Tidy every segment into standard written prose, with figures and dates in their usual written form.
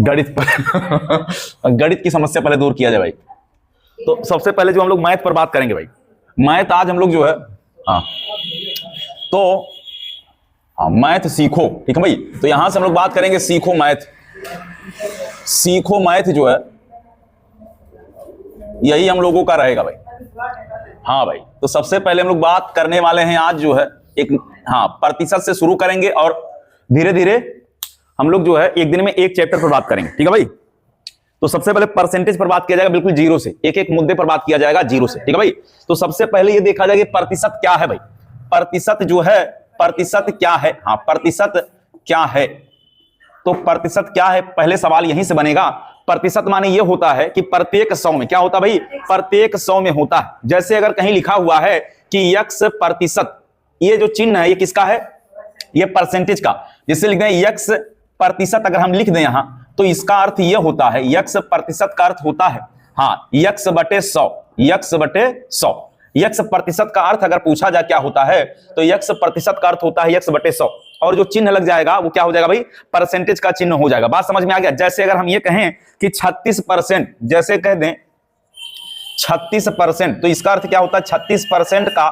गणित पर गणित की समस्या पहले दूर किया जाए भाई। तो सबसे पहले जो हम लोग मैथ पर बात करेंगे भाई, मैथ आज हम लोग जो है हाँ तो हाँ मैथ सीखो, ठीक है भाई। तो यहां से हम लोग बात करेंगे सीखो मैथ। सीखो मैथ जो है यही हम लोगों का रहेगा भाई। हाँ भाई, तो सबसे पहले हम लोग बात करने वाले हैं आज जो है एक हाँ प्रतिशत से शुरू करेंगे और धीरे धीरे हम लोग जो है एक दिन में एक चैप्टर पर बात करेंगे, ठीक है भाई। तो सबसे पहले परसेंटेज पर बात किया जाएगा, बिल्कुल जीरो से, एक एक मुद्दे पर बात किया जाएगा जीरो से, ठीक है भाई। तो सबसे पहले ये देखा जाएगा प्रतिशत क्या है भाई। प्रतिशत जो है, प्रतिशत क्या है, हाँ प्रतिशत क्या है। तो प्रतिशत क्या है, पहले सवाल यहीं से बनेगा। प्रतिशत माने ये होता है कि प्रत्येक 100 में, क्या होता है भाई, प्रत्येक 100 में होता है। जैसे अगर कहीं लिखा हुआ है कि x प्रतिशत, ये जो चिन्ह है ये किसका है, ये परसेंटेज का। जिससे लिख दें x प्रतिशत, अगर हम लिख दें यहां तो इसका अर्थ ये होता है, x प्रतिशत का अर्थ होता है हाँ x बटे 100, x बटे 100। x प्रतिशत का अर्थ अगर पूछा जाए क्या होता है तो x प्रतिशत का अर्थ होता है x बटे 100। और जो चिन्ह लग जाएगा वो क्या हो जाएगा भाई, परसेंटेज का चिन्ह हो जाएगा। बात समझ में आ गया। जैसे अगर हम ये कहें कि 36%, जैसे कह दें 36%, तो इसका अर्थ क्या होता है, 36% का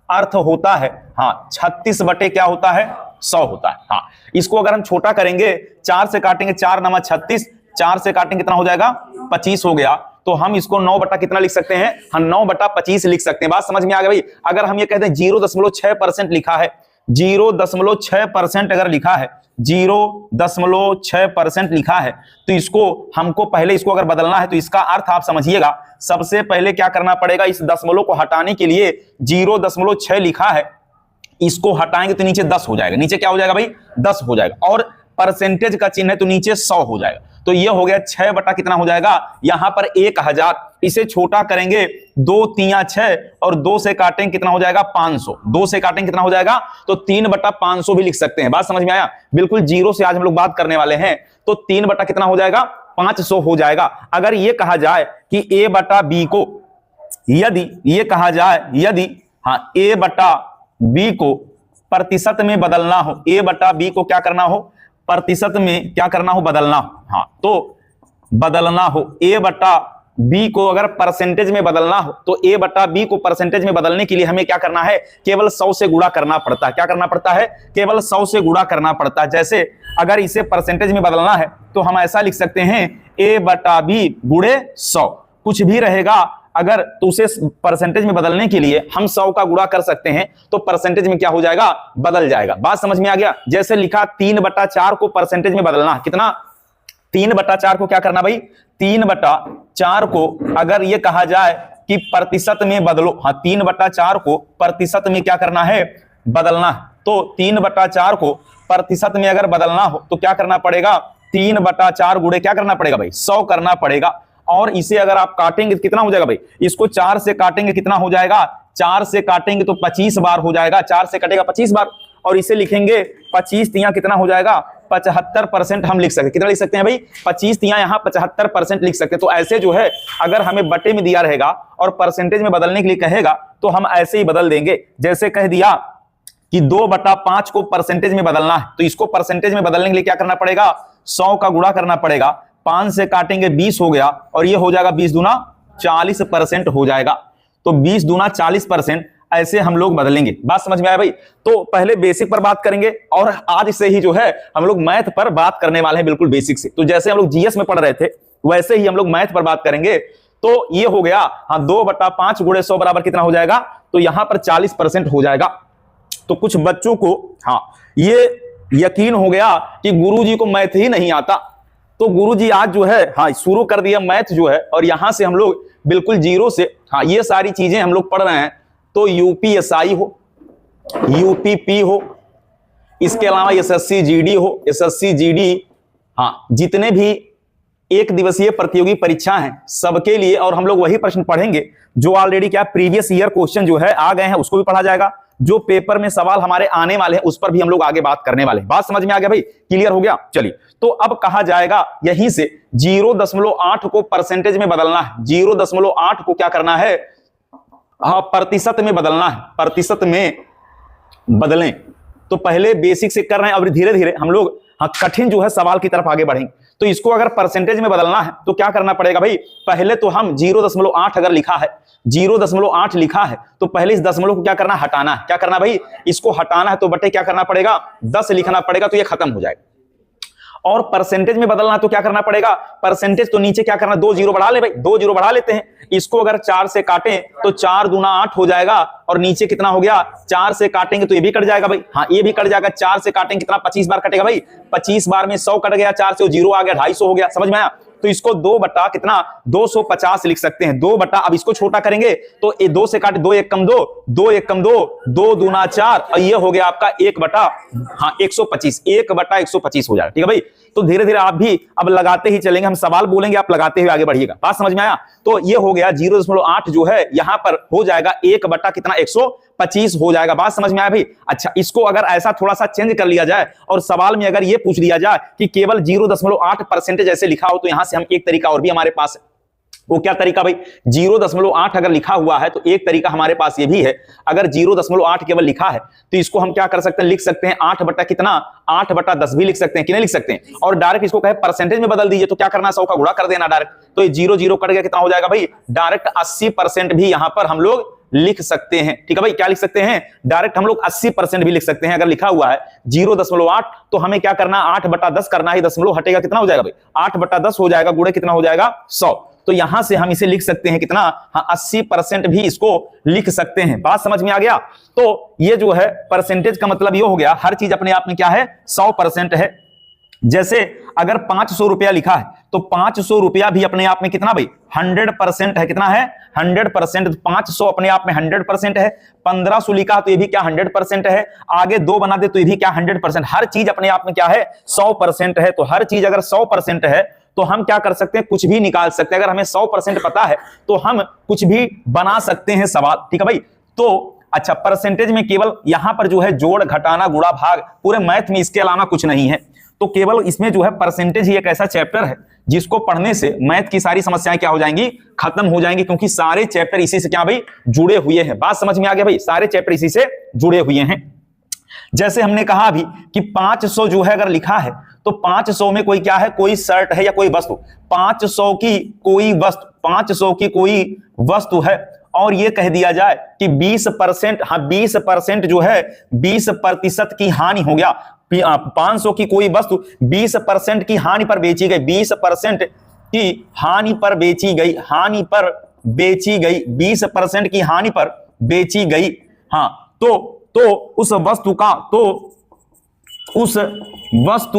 अर्थ होता है हाँ 36 बटे क्या होता है, 100 होता है। हाँ इसको अगर हम छोटा करेंगे, 4 से काटेंगे, 4 नमा 36, 4 से काटेंगे कितना हो जाएगा, 25 हो गया। तो हम इसको 9 बटा कितना लिख सकते हैं, हम 9 बटा 25 लिख सकते हैं। बात समझ में आ गया भाई। अगर हम ये कहते हैं 0.6% लिखा है, 0.6% अगर लिखा है, 0.6% लिखा है, तो इसको हमको पहले इसको अगर बदलना है तो इसका अर्थ आप समझिएगा। सबसे पहले क्या करना पड़ेगा, इस दशमलव को हटाने के लिए 0.6 लिखा है, इसको हटाएंगे तो नीचे 10 हो जाएगा। नीचे क्या हो जाएगा भाई, 10 हो जाएगा। और परसेंटेज का चिन्ह है तो नीचे 100 हो जाएगा। तो ये हो गया 6 बटा कितना हो जाएगा, यहां पर 1000। इसे छोटा करेंगे, 2 3 6 और 2 से काटेंगे कितना हो जाएगा, 500। 2 से काटेंगे कितना हो जाएगा, तो 3 बटा 500 भी लिख सकते हैं। बात समझ में आया। बिल्कुल जीरो से आज हम लोग बात करने वाले हैं। तो 3 बटा कितना हो जाएगा, 500 हो जाएगा। अगर ये कहा जाए कि a बटा b को, यदि ये कहा जाए, यदि हाँ a बटा b को प्रतिशत में बदलना हो, a बटा b को क्या करना हो, प्रतिशत में क्या करना हो, बदलना हो। हाँ तो बदलना हो, a बटा b को अगर परसेंटेज में बदलना हो तो a बटा b को परसेंटेज में बदलने के लिए हमें क्या करना है, केवल 100 से गुणा करना पड़ता है। क्या करना पड़ता है, केवल 100 से गुणा करना पड़ता है। जैसे अगर इसे परसेंटेज में बदलना है तो हम ऐसा लिख सकते हैं, a बटा b गुणे 100, कुछ भी रहेगा अगर, तो उसे परसेंटेज में बदलने के लिए हम 100 का गुणा कर सकते हैं तो परसेंटेज में क्या हो जाएगा, बदल जाएगा। बात समझ में आ गया। जैसे लिखा 3 बटा 4 को परसेंटेज में बदलना, कितना, 3 बटा 4 को क्या करना भाई, 3 बटा 4 को अगर ये कहा जाए कि प्रतिशत में बदलो, हाँ 3 बटा 4 को प्रतिशत में क्या करना है, बदलना। तो 3 बटा 4 को प्रतिशत में अगर बदलना हो तो क्या करना पड़ेगा, 3 बटा 4 गुणे क्या करना पड़ेगा भाई, 100 करना पड़ेगा। और इसे अगर आप काटेंगे तो कितना हो जाएगा भाई, इसको 4 से काटेंगे कितना हो जाएगा, 4 से काटेंगे तो 25 बार हो जाएगा, 4 से कटेगा 25 बार। और इसे लिखेंगे 25 तिया कितना हो जाएगा, 75% हम लिख सकते हैं। कितना लिख सकते हैं भाई, 25 तिया यहाँ 75% लिख सकते हैं। तो ऐसे जो है अगर हमें बटे में दिया रहेगा और परसेंटेज में बदलने के लिए कहेगा तो हम ऐसे ही बदल देंगे। जैसे कह दिया कि 2 बटा 5 को परसेंटेज में बदलना है तो इसको परसेंटेज में बदलने के लिए क्या करना पड़ेगा, 100 का गुणा करना पड़ेगा। 5 से काटेंगे 20 हो गया और ये हो जाएगा 20 दूना 40% हो जाएगा। तो 20 दूना 40% ऐसे हम लोग बदलेंगे। बात समझ में आया भाई। तो पहले बेसिक पर बात करेंगे और आज से ही जो है हम लोग मैथ पर बात करने वाले हैं, बिल्कुल बेसिक से। तो जैसे हम लोग जीएस में पढ़ रहे थे वैसे ही हम लोग मैथ पर बात करेंगे। तो ये हो गया हाँ 2 बटा 5 गुणे 100 बराबर कितना हो जाएगा, तो यहां पर 40% हो जाएगा। तो कुछ बच्चों को हाँ ये यकीन हो गया कि गुरुजी को मैथ ही नहीं आता, तो गुरुजी आज जो है हाँ शुरू कर दिया मैथ जो है। और यहां से हम लोग बिल्कुल जीरो से हाँ ये सारी चीजें हम लोग पढ़ रहे हैं। तो यूपीएसआई हो, यूपीपी हो, इसके अलावा एसएससी जीडी हो, एसएससी जीडी, हाँ जितने भी एक दिवसीय प्रतियोगी परीक्षा हैं सबके लिए। और हम लोग वही प्रश्न पढ़ेंगे जो ऑलरेडी क्या प्रीवियस ईयर क्वेश्चन जो है आ गए हैं, उसको भी पढ़ा जाएगा। जो पेपर में सवाल हमारे आने वाले हैं उस पर भी हम लोग आगे बात करने वाले हैं। बात समझ में आ गया भाई, क्लियर हो गया। चलिए तो अब कहा जाएगा यहीं से 0.8 को परसेंटेज में बदलना है। 0.8 को क्या करना है, हाँ प्रतिशत में बदलना है, प्रतिशत में बदलें। तो पहले बेसिक से कर रहे हैं, अब धीरे धीरे हम लोग हाँ कठिन जो है सवाल की तरफ आगे बढ़ेंगे। तो इसको अगर परसेंटेज में बदलना है तो क्या करना पड़ेगा भाई, पहले तो हम 0.8 अगर लिखा है, 0.8 लिखा है तो पहले इस दशमलव को क्या करना, हटाना है। क्या करना भाई, इसको हटाना है तो बटे क्या करना पड़ेगा, 10 लिखना पड़ेगा, तो ये खत्म हो जाएगा। और परसेंटेज में बदलना तो क्या करना पड़ेगा, परसेंटेज तो नीचे क्या करना, 2 जीरो बढ़ा ले भाई, 2 जीरो बढ़ा लेते हैं। इसको अगर 4 से काटें तो 4 दूना 8 हो जाएगा, और नीचे कितना हो गया, 4 से काटेंगे तो ये भी कट जाएगा भाई, हाँ ये भी कट जाएगा। 4 से काटेंगे कितना, 25 बार कटेगा भाई, 25 बार में 100 कट गया, 4 से 0 आ गया, 250 हो गया, समझ में आया। तो इसको 2 बटा कितना, 250 लिख सकते हैं। 2 बटा, अब इसको छोटा करेंगे तो ये 2 से काटे, 2 एक कम 2, 2 एक कम 2, 2 दूना 4, और ये हो गया आपका 1 बटा 125, 1 बटा 125 हो जाएगा। ठीक है भाई, तो धीरे धीरे आप भी अब लगाते ही चलेंगे, हम सवाल बोलेंगे, आप लगाते हुए आगे बढ़िएगा। बात समझ में आया। तो ये हो गया 0.8 जो है यहां पर हो जाएगा 1 बटा कितना, 125 हो जाएगा। बात समझ में आया भाई। अच्छा, इसको अगर ऐसा थोड़ा सा चेंज कर लिया जाए और सवाल में अगर ये पूछ लिया जाए कि केवल 0.8% ऐसे लिखा हो, तो यहां से हम एक तरीका और भी हमारे पास है। वो क्या तरीका भाई, 0.8 अगर लिखा हुआ है तो एक तरीका हमारे पास ये भी है, अगर 0.8 केवल लिखा है तो इसको हम क्या कर सकते हैं, लिख सकते हैं 8 बटा कितना, 8 बटा 10 भी लिख सकते हैं कि नहीं लिख सकते हैं। और डायरेक्ट इसको कहे परसेंटेज में बदल दीजिए तो क्या करना, 100 का गुणा कर देना डायरेक्ट, तो ये 0 0 कट गया, कितना हो जाएगा भाई, डायरेक्ट 80% भी यहां पर हम लोग लिख सकते हैं। ठीक है भाई, क्या लिख सकते हैं, डायरेक्ट हम लोग 80% भी लिख सकते हैं। अगर लिखा हुआ है 0.8 तो हमें क्या करना, 8 बटा 10 करना है, दशमलव हटेगा कितना हो जाएगा भाई, 8 बटा 10 हो जाएगा, गुणे कितना हो जाएगा, 100। तो यहां से हम इसे लिख सकते हैं कितना, हाँ 80% भी इसको लिख सकते हैं। बात समझ में आ गया। तो ये जो है परसेंटेज का मतलब ये हो गया, हर चीज अपने आप में क्या है, 100% है। जैसे अगर 500 रुपया लिखा है तो 500 रुपया भी अपने आप में कितना भाई, 100% है। कितना है, 100%। 500 अपने आप में 100% है। 1500 लिखा तो ये भी क्या 100% है। आगे 2 बना दे तो ये भी क्या 100%। हर चीज अपने आप में क्या है, 100% है। तो हर चीज अगर 100% है तो हम क्या कर सकते हैं, कुछ भी निकाल सकते हैं। अगर हमें 100% पता है तो हम कुछ भी बना सकते हैं सवाल। ठीक है भाई। तो अच्छा, परसेंटेज में केवल यहां पर जो है जोड़, घटाना, गुणा, भाग, पूरे मैथ में इसके अलावा कुछ नहीं है। तो केवल इसमें जो है परसेंटेज ही एक ऐसा चैप्टर है जिसको पढ़ने से मैथ की सारी समस्याएं क्या हो जाएंगी, खत्म हो जाएंगी, क्योंकि सारे चैप्टर इसी से क्या भाई, जुड़े हुए हैं। बात समझ में आ गया भाई, सारे चैप्टर इसी से जुड़े हुए हैं। जैसे हमने कहा अभी कि 500 जो है अगर लिखा है तो 500 में कोई क्या है, कोई शर्ट है या कोई वस्तु, 500 की कोई वस्तु, 500 की कोई वस्तु है, और ये कह दिया जाए कि 20%, हाँ 20% जो है 20% की हानि हो गया। 500 की कोई वस्तु 20% की हानि पर बेची गई, 20% की हानि पर बेची गई, हानि पर बेची गई, 20% की हानि पर बेची गई। हाँ तो उस वस्तु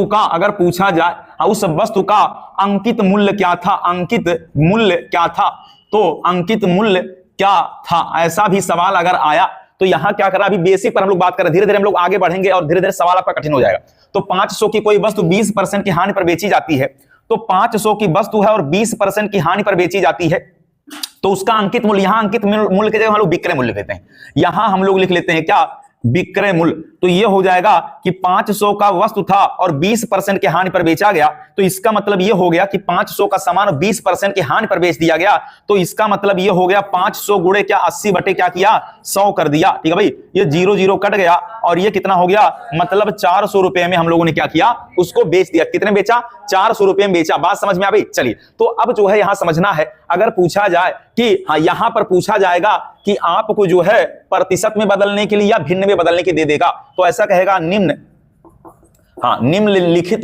का अगर पूछा जाए, उस वस्तु का अंकित मूल्य क्या था, अंकित मूल्य क्या था, तो अंकित मूल्य क्या था, ऐसा भी सवाल अगर आया तो यहां क्या करा, अभी बेसिक पर हम लोग बात करें, धीरे धीरे हम लोग आगे बढ़ेंगे और धीरे धीरे सवाल आपका कठिन हो जाएगा। तो 500 की कोई वस्तु 20% की हानि पर बेची जाती है, तो 500 की वस्तु है और 20% की हानि पर बेची जाती है, तो उसका अंकित मूल्य, यहां अंकित मूल्य की जगह हम लोग विक्रय मूल्य लेते हैं, यहां हम लोग लिख लेते हैं क्या, विक्रय मूल्य। तो ये हो जाएगा कि 500 का वस्तु था और 20% की हानि पर बेचा गया, तो इसका मतलब ये हो गया कि 500 का सामान 20% की हानि पर बेच दिया गया, तो इसका मतलब ये हो गया 500 गुणे क्या 80 बटे क्या किया, 100 कर दिया। ठीक है भाई, ये 0 0 कट गया और ये कितना हो गया, मतलब 400 रुपए में हम लोगों ने क्या किया, उसको बेच दिया। कितने बेचा, 400 रुपए में बेचा। बात समझ में आ गई। चलिए, तो अब जो है यहां समझना है, अगर पूछा जाए कि हाँ यहां पर पूछा जाएगा कि आपको जो है प्रतिशत में बदलने के लिए या भिन्न में बदलने के दे देगा, तो ऐसा कहेगा निम्नलिखित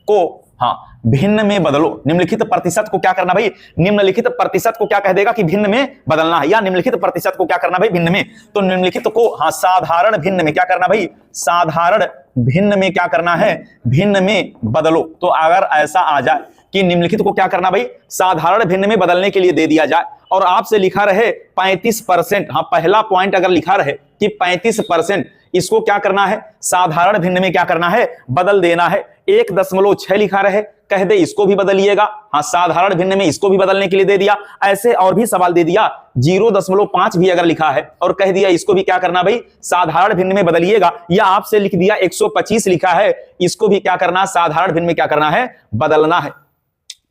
को हाँ भिन्न में बदलो। निम्नलिखित प्रतिशत को क्या करना भाई, निम्नलिखित प्रतिशत को क्या कह देगा कि भिन्न में बदलना है, या निम्नलिखित प्रतिशत को क्या करना भाई, भिन्न में। तो निम्नलिखित को हाँ साधारण भिन्न में क्या करना भाई, साधारण भिन्न में क्या करना है, भिन्न में बदलो। तो अगर ऐसा आ जाए कि निम्नलिखित को क्या करना भाई, साधारण भिन्न में बदलने के लिए दे दिया जाए, और आपसे लिखा रहे 35%, हाँ पहला पॉइंट अगर लिखा रहे कि 35%, इसको क्या करना है, साधारण भिन्न में क्या करना है, बदल देना है। 1.6 लिखा रहे, कह दे इसको भी बदलिएगा, हाँ साधारण भिन्न में इसको भी बदलने के लिए दे दिया। ऐसे और भी सवाल दे दिया, 0.5 भी अगर लिखा है और कह दिया इसको भी क्या करना भाई, साधारण भिन्न में बदलिएगा, या आपसे लिख दिया 125 लिखा है, इसको भी क्या करना, साधारण भिन्न में क्या करना है, बदलना है।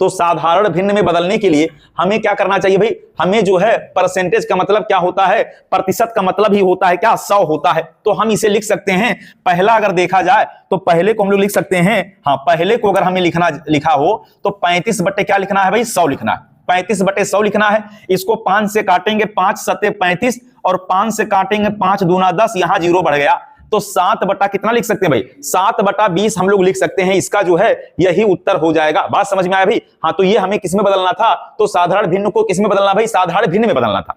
तो साधारण भिन्न में बदलने के लिए हमें क्या करना चाहिए भाई, हमें जो है परसेंटेज का मतलब क्या होता है, प्रतिशत का मतलब ही होता है क्या, 100 होता है। तो हम इसे लिख सकते हैं, पहला अगर देखा जाए तो पहले को हम लोग लिख सकते हैं, हाँ पहले को अगर हमें लिखा हो तो 35 बटे क्या लिखना है भाई, 100 लिखना है। 35 बटे 100 लिखना है। इसको 5 से काटेंगे, 5 सत्ते 35 और 5 से काटेंगे 5 दूना 10, यहां 0 बढ़ गया तो 7 बटा कितना लिख सकते हैं भाई, 7 बटा 20 हम लोग लिख सकते हैं। इसका जो है यही उत्तर हो जाएगा। बात समझ में आया भाई? हाँ, तो ये हमें किसमें बदलना था, तो साधारण भिन्न को किसमें बदलना भाई, साधारण भिन्न में बदलना था।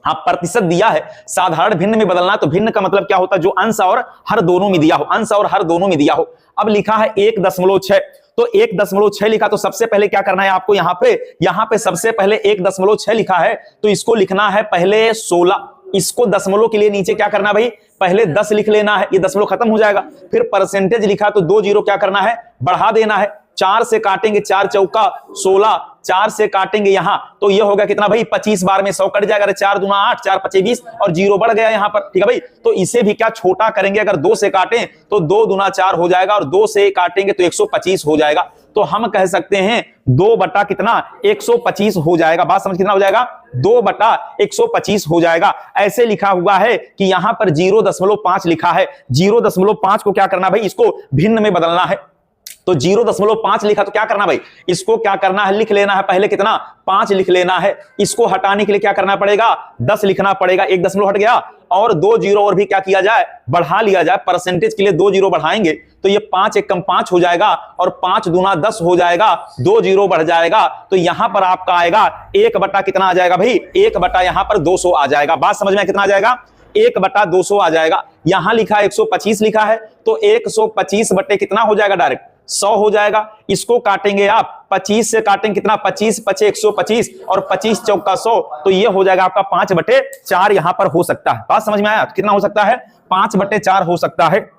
हाँ, प्रतिशत दिया है, साधारण भिन्न में बदलना, तो भिन्न का मतलब क्या होता है, जो अंश और हर दोनों में दिया हो, अंश और हर दोनों में दिया हो। अब लिखा है 1.6, तो 1.6 लिखा, तो सबसे पहले क्या करना है आपको, यहाँ पे सबसे पहले 1.6 लिखा है तो इसको लिखना है पहले 16। इसको दशमलव के लिए नीचे क्या करना भाई, पहले 10 लिख लेना है, ये दशमलव खत्म हो जाएगा। फिर परसेंटेज लिखा तो 2 जीरो क्या करना है, बढ़ा देना है। 4 से काटेंगे, 4 चौका 16, 4 से काटेंगे यहां तो ये होगा कितना भाई, 25 बार में 100 कट जाएगा, 4 दूना 8, 4 पचे 20 और 0 बढ़ गया यहां पर। ठीक है भाई, तो इसे भी क्या छोटा करेंगे, अगर 2 से काटें तो 2 दूना 4 हो जाएगा और 2 से काटेंगे तो 125 हो जाएगा। तो हम कह सकते हैं 2 बटा कितना, 125 हो जाएगा। बात समझ, कितना हो जाएगा, 2 बटा 125 हो जाएगा। ऐसे लिखा हुआ है कि यहां पर 0.5 लिखा है, 0.5 को क्या करना भाई, इसको भिन्न में बदलना है। तो 0.5 लिखा तो क्या करना भाई, इसको क्या करना है, लिख लेना है पहले कितना, 5 लिख लेना है। इसको हटाने के लिए क्या करना पड़ेगा, 10 लिखना पड़ेगा, 1 दशमलव हट गया और 2 जीरो और भी क्या किया जाए, बढ़ा लिया जाए। परसेंटेज के लिए 2 जीरो बढ़ाएंगे तो ये 5 एक कम 5 हो जाएगा और 5 दूना 10 हो जाएगा, 2 जीरो बढ़ जाएगा तो यहां पर आपका आएगा 1 बटा कितना आ जाएगा भाई, 1 बटा यहां पर 200 आ जाएगा। बात समझ में, कितना आ जाएगा, 1 बटा 200 आ जाएगा। यहां लिखा 125 लिखा है तो 125 बटे कितना हो जाएगा, डायरेक्ट 100 हो जाएगा। इसको काटेंगे आप, 25 से काटेंगे कितना, 25 पचे 125 और 25 चौका 100, तो ये हो जाएगा आपका 5 बटे 4 यहां पर हो सकता है। बात समझ में आया, कितना हो सकता है, 5 बटे 4 हो सकता है।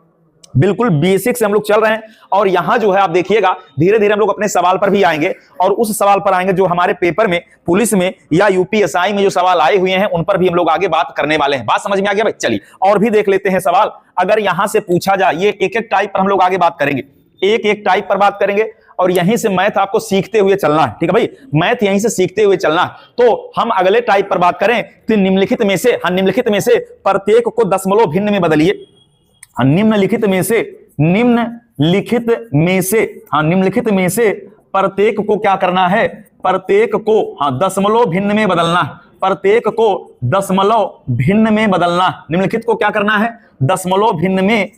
बिल्कुल बेसिक से हम लोग चल रहे हैं और यहां जो है आप देखिएगा धीरे धीरे हम लोग अपने सवाल पर भी आएंगे और उस सवाल पर आएंगे जो हमारे पेपर में, पुलिस में या यूपीएसआई में जो सवाल आए हुए हैं उन पर भी हम लोग आगे बात करने वाले हैं। बात समझ में आ गया भाई? चलिए और भी देख लेते हैं सवाल। अगर यहां से पूछा जाए, ये एक एक टाइप पर हम लोग आगे बात करेंगे, एक एक टाइप पर बात करेंगे और यहीं से मैथ आपको सीखते हुए चलना है। ठीक है भाई, मैथ यहीं से सीखते हुए चलना है। तो हम अगले टाइप पर बात करें तो निम्नलिखित में से, निम्नलिखित में से प्रत्येक को दशमलव भिन्न में बदलिए। निम्नलिखित में से, निम्नलिखित में से प्रत्येक को क्या करना है, प्रत्येक को दशमलव भिन्न में बदलना है। प्रत्येक को दशमलव भिन्न में बदलना, निम्नलिखित को क्या करना है, दशमलव भिन्न में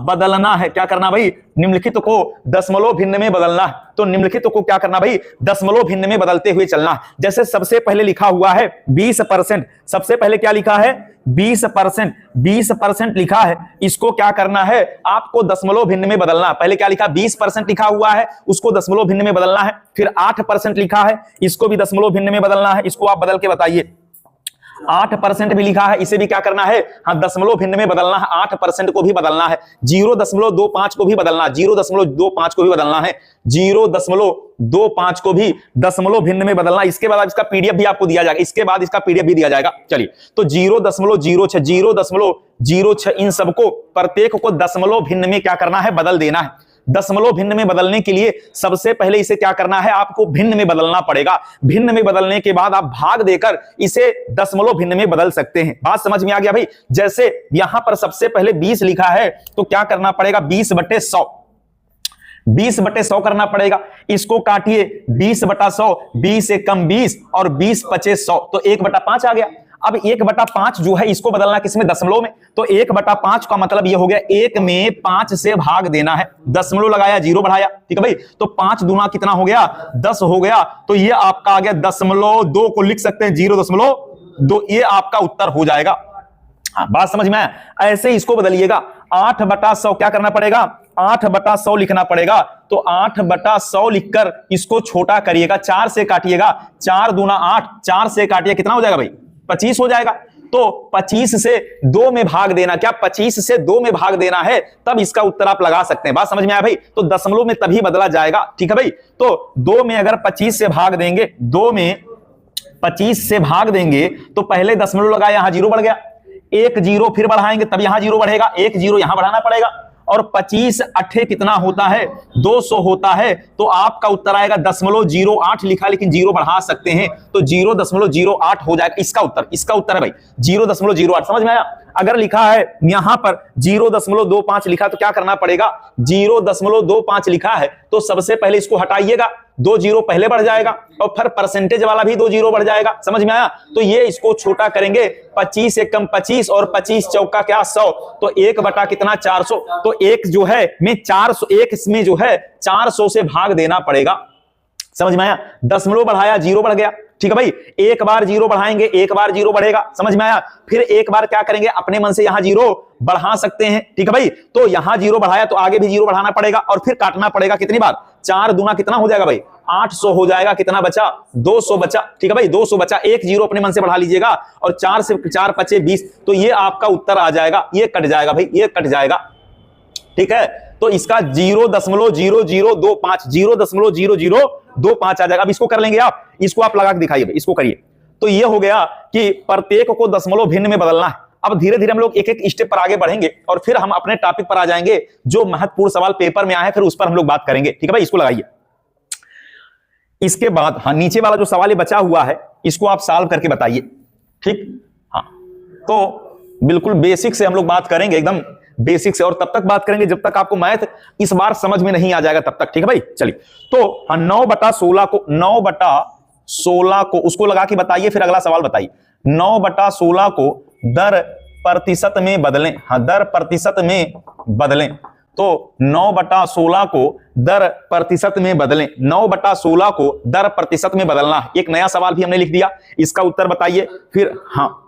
बदलना है। क्या करना भाई, निम्नलिखित को दशमलव भिन्न में बदलना है। तो निम्नलिखित को क्या करना भाई, दशमलव भिन्न में बदलते हुए चलना। जैसे सबसे पहले लिखा हुआ है 20%, सबसे पहले क्या लिखा है, 20%, 20% लिखा है। इसको क्या करना है, आपको दशमलव भिन्न में बदलना। पहले क्या लिखा, 20% लिखा हुआ है, उसको दशमलव भिन्न में बदलना है। फिर 8% लिखा है, इसको भी दशमलव भिन्न में बदलना है। इसको आप बदल के बताइए। 8% भी लिखा है, इसे भी क्या करना है, दशमलव भिन्न में बदलना है। 8% को भी बदलना है। 0.25 को भी बदलना है, 0.25 को भी बदलना है, 0.25 को भी दशमलव भिन्न में बदलना। इसके बाद इसका पीडीएफ भी आपको दिया जाएगा, इसके बाद इसका पीडीएफ भी दिया जाएगा। चलिए, तो 0.06, 0.06 इन सबको प्रत्येक को दशमलव भिन्न में क्या करना है, बदल देना है। दशमलव भिन्न में बदलने के लिए सबसे पहले इसे क्या करना है, आपको भिन्न में बदलना पड़ेगा। भिन्न में बदलने के बाद आप भाग देकर इसे दशमलव भिन्न में बदल सकते हैं। बात समझ में आ गया भाई? जैसे यहां पर सबसे पहले 20 लिखा है तो क्या करना पड़ेगा, 20 बटे 100, 20 बटे 100 करना पड़ेगा। इसको काटिए, 20 बटा 100, 20 एक कम 20 और 20 पचे 100, तो 1 बटा 5 आ गया। अब 1 बटा 5 जो है इसको बदलना किसमें, दशमलव में। तो 1 बटा 5 का मतलब ये हो गया 1 में 5 से भाग देना है। दशमलव लगाया, 0 बढ़ाया। ठीक है भाई, तो 5 दूना कितना हो गया, 10 हो गया। तो ये आपका आ गया 0.2 को लिख सकते हैं 0.2, ये आपका उत्तर हो जाएगा। बात समझ में आया? ऐसे इसको बदलिएगा। 8 बटा 100 क्या करना पड़ेगा, 8 बटा 100 लिखना पड़ेगा। तो 8 बटा 100 लिखकर इसको छोटा करिएगा, 4 से काटिएगा, 4 दूना 8, 4 से काटिए कितना हो जाएगा भाई, 25 हो जाएगा। तो 25 से 2 में भाग देना, क्या 25 से 2 में भाग देना है, तब इसका उत्तर आप लगा सकते हैं। बात समझ में आया भाई? तो दशमलव में तभी बदला जाएगा। ठीक है भाई, तो 2 में अगर 25 से भाग देंगे, 2 में 25 से भाग देंगे तो पहले दशमलव लगाया, यहां 0 बढ़ गया। 1 0 फिर बढ़ाएंगे तब यहां 0 बढ़ेगा, 1 0 यहां बढ़ाना पड़ेगा और 25 अट्ठे कितना होता है 200 होता है। तो आपका उत्तर आएगा 0.08 लिखा, लेकिन 0 बढ़ा सकते हैं तो 0.08 हो जाएगा इसका उत्तर है भाई 0.08। समझ में आया? अगर लिखा है यहां पर 0.25 लिखा तो क्या करना पड़ेगा, 0.25 लिखा है तो सबसे पहले इसको हटाइएगा, 2 जीरो पहले बढ़ जाएगा और फिर परसेंटेज वाला भी 2 जीरो बढ़ जाएगा। समझ में आया? तो ये इसको छोटा करेंगे, 25 एकम 25 और 25 चौका क्या 100, तो 1 बटा कितना 400, तो एक जो है में 400, एक इसमें जो है 400 से भाग देना पड़ेगा। समझ में आया? दशमलव बढ़ाया 0 बढ़ गया, ठीक है भाई। एक बार 0 बढ़ाएंगे, एक बार 0 बढ़ेगा। समझ में आया? फिर एक बार क्या करेंगे, अपने मन से यहां 0 बढ़ा सकते हैं, ठीक है भाई। तो यहां 0 बढ़ाया तो आगे भी 0 बढ़ाना पड़ेगा और फिर काटना पड़ेगा कितनी बार, 4 दूना कितना हो जाएगा भाई 800 हो जाएगा। कितना बचा 200 बचा, ठीक है भाई 200 बचा। एक 0 अपने मन से बढ़ा लीजिएगा और 4 से 4 पचे 20, तो ये आपका उत्तर आ जाएगा, ये कट जाएगा भाई, ये कट जाएगा, ठीक है। तो इसका 0.0025 0.0025 आ जाएगा। अब इसको कर लेंगे आप, इसको आप लगा के दिखाइए भाई, इसको करिए। तो ये हो गया कि प्रत्येक को दशमलव भिन्न में बदलना है। अब धीरे धीरे हम लोग एक एक स्टेप पर आगे बढ़ेंगे और फिर हम अपने टॉपिक पर आ जाएंगे जो महत्वपूर्ण सवाल पेपर में आए हैं, फिर उस पर हम लोग बात करेंगे, ठीक है भाई। इसको लगाइए। इसके बाद हाँ, नीचे वाला जो सवाल बचा हुआ है इसको आप सॉल्व करके बताइए, ठीक। हाँ, तो बिल्कुल बेसिक से हम लोग बात करेंगे, एकदम बेसिक से, और तब तक बात करेंगे जब तक आपको मैथ इस बार समझ में नहीं आ जाएगा तब तक, ठीक है भाई। चलिए, तो 9/16 को उसको लगा के बताइए, फिर अगला सवाल बताइए। 9/16 को दर प्रतिशत में बदलें। हाँ, दर प्रतिशत में बदलें। तो 9/16 को दर प्रतिशत में बदलें। 9/16 को दर प्रतिशत में बदलना है। एक नया सवाल भी हमने लिख दिया, इसका उत्तर बताइए फिर। हाँ,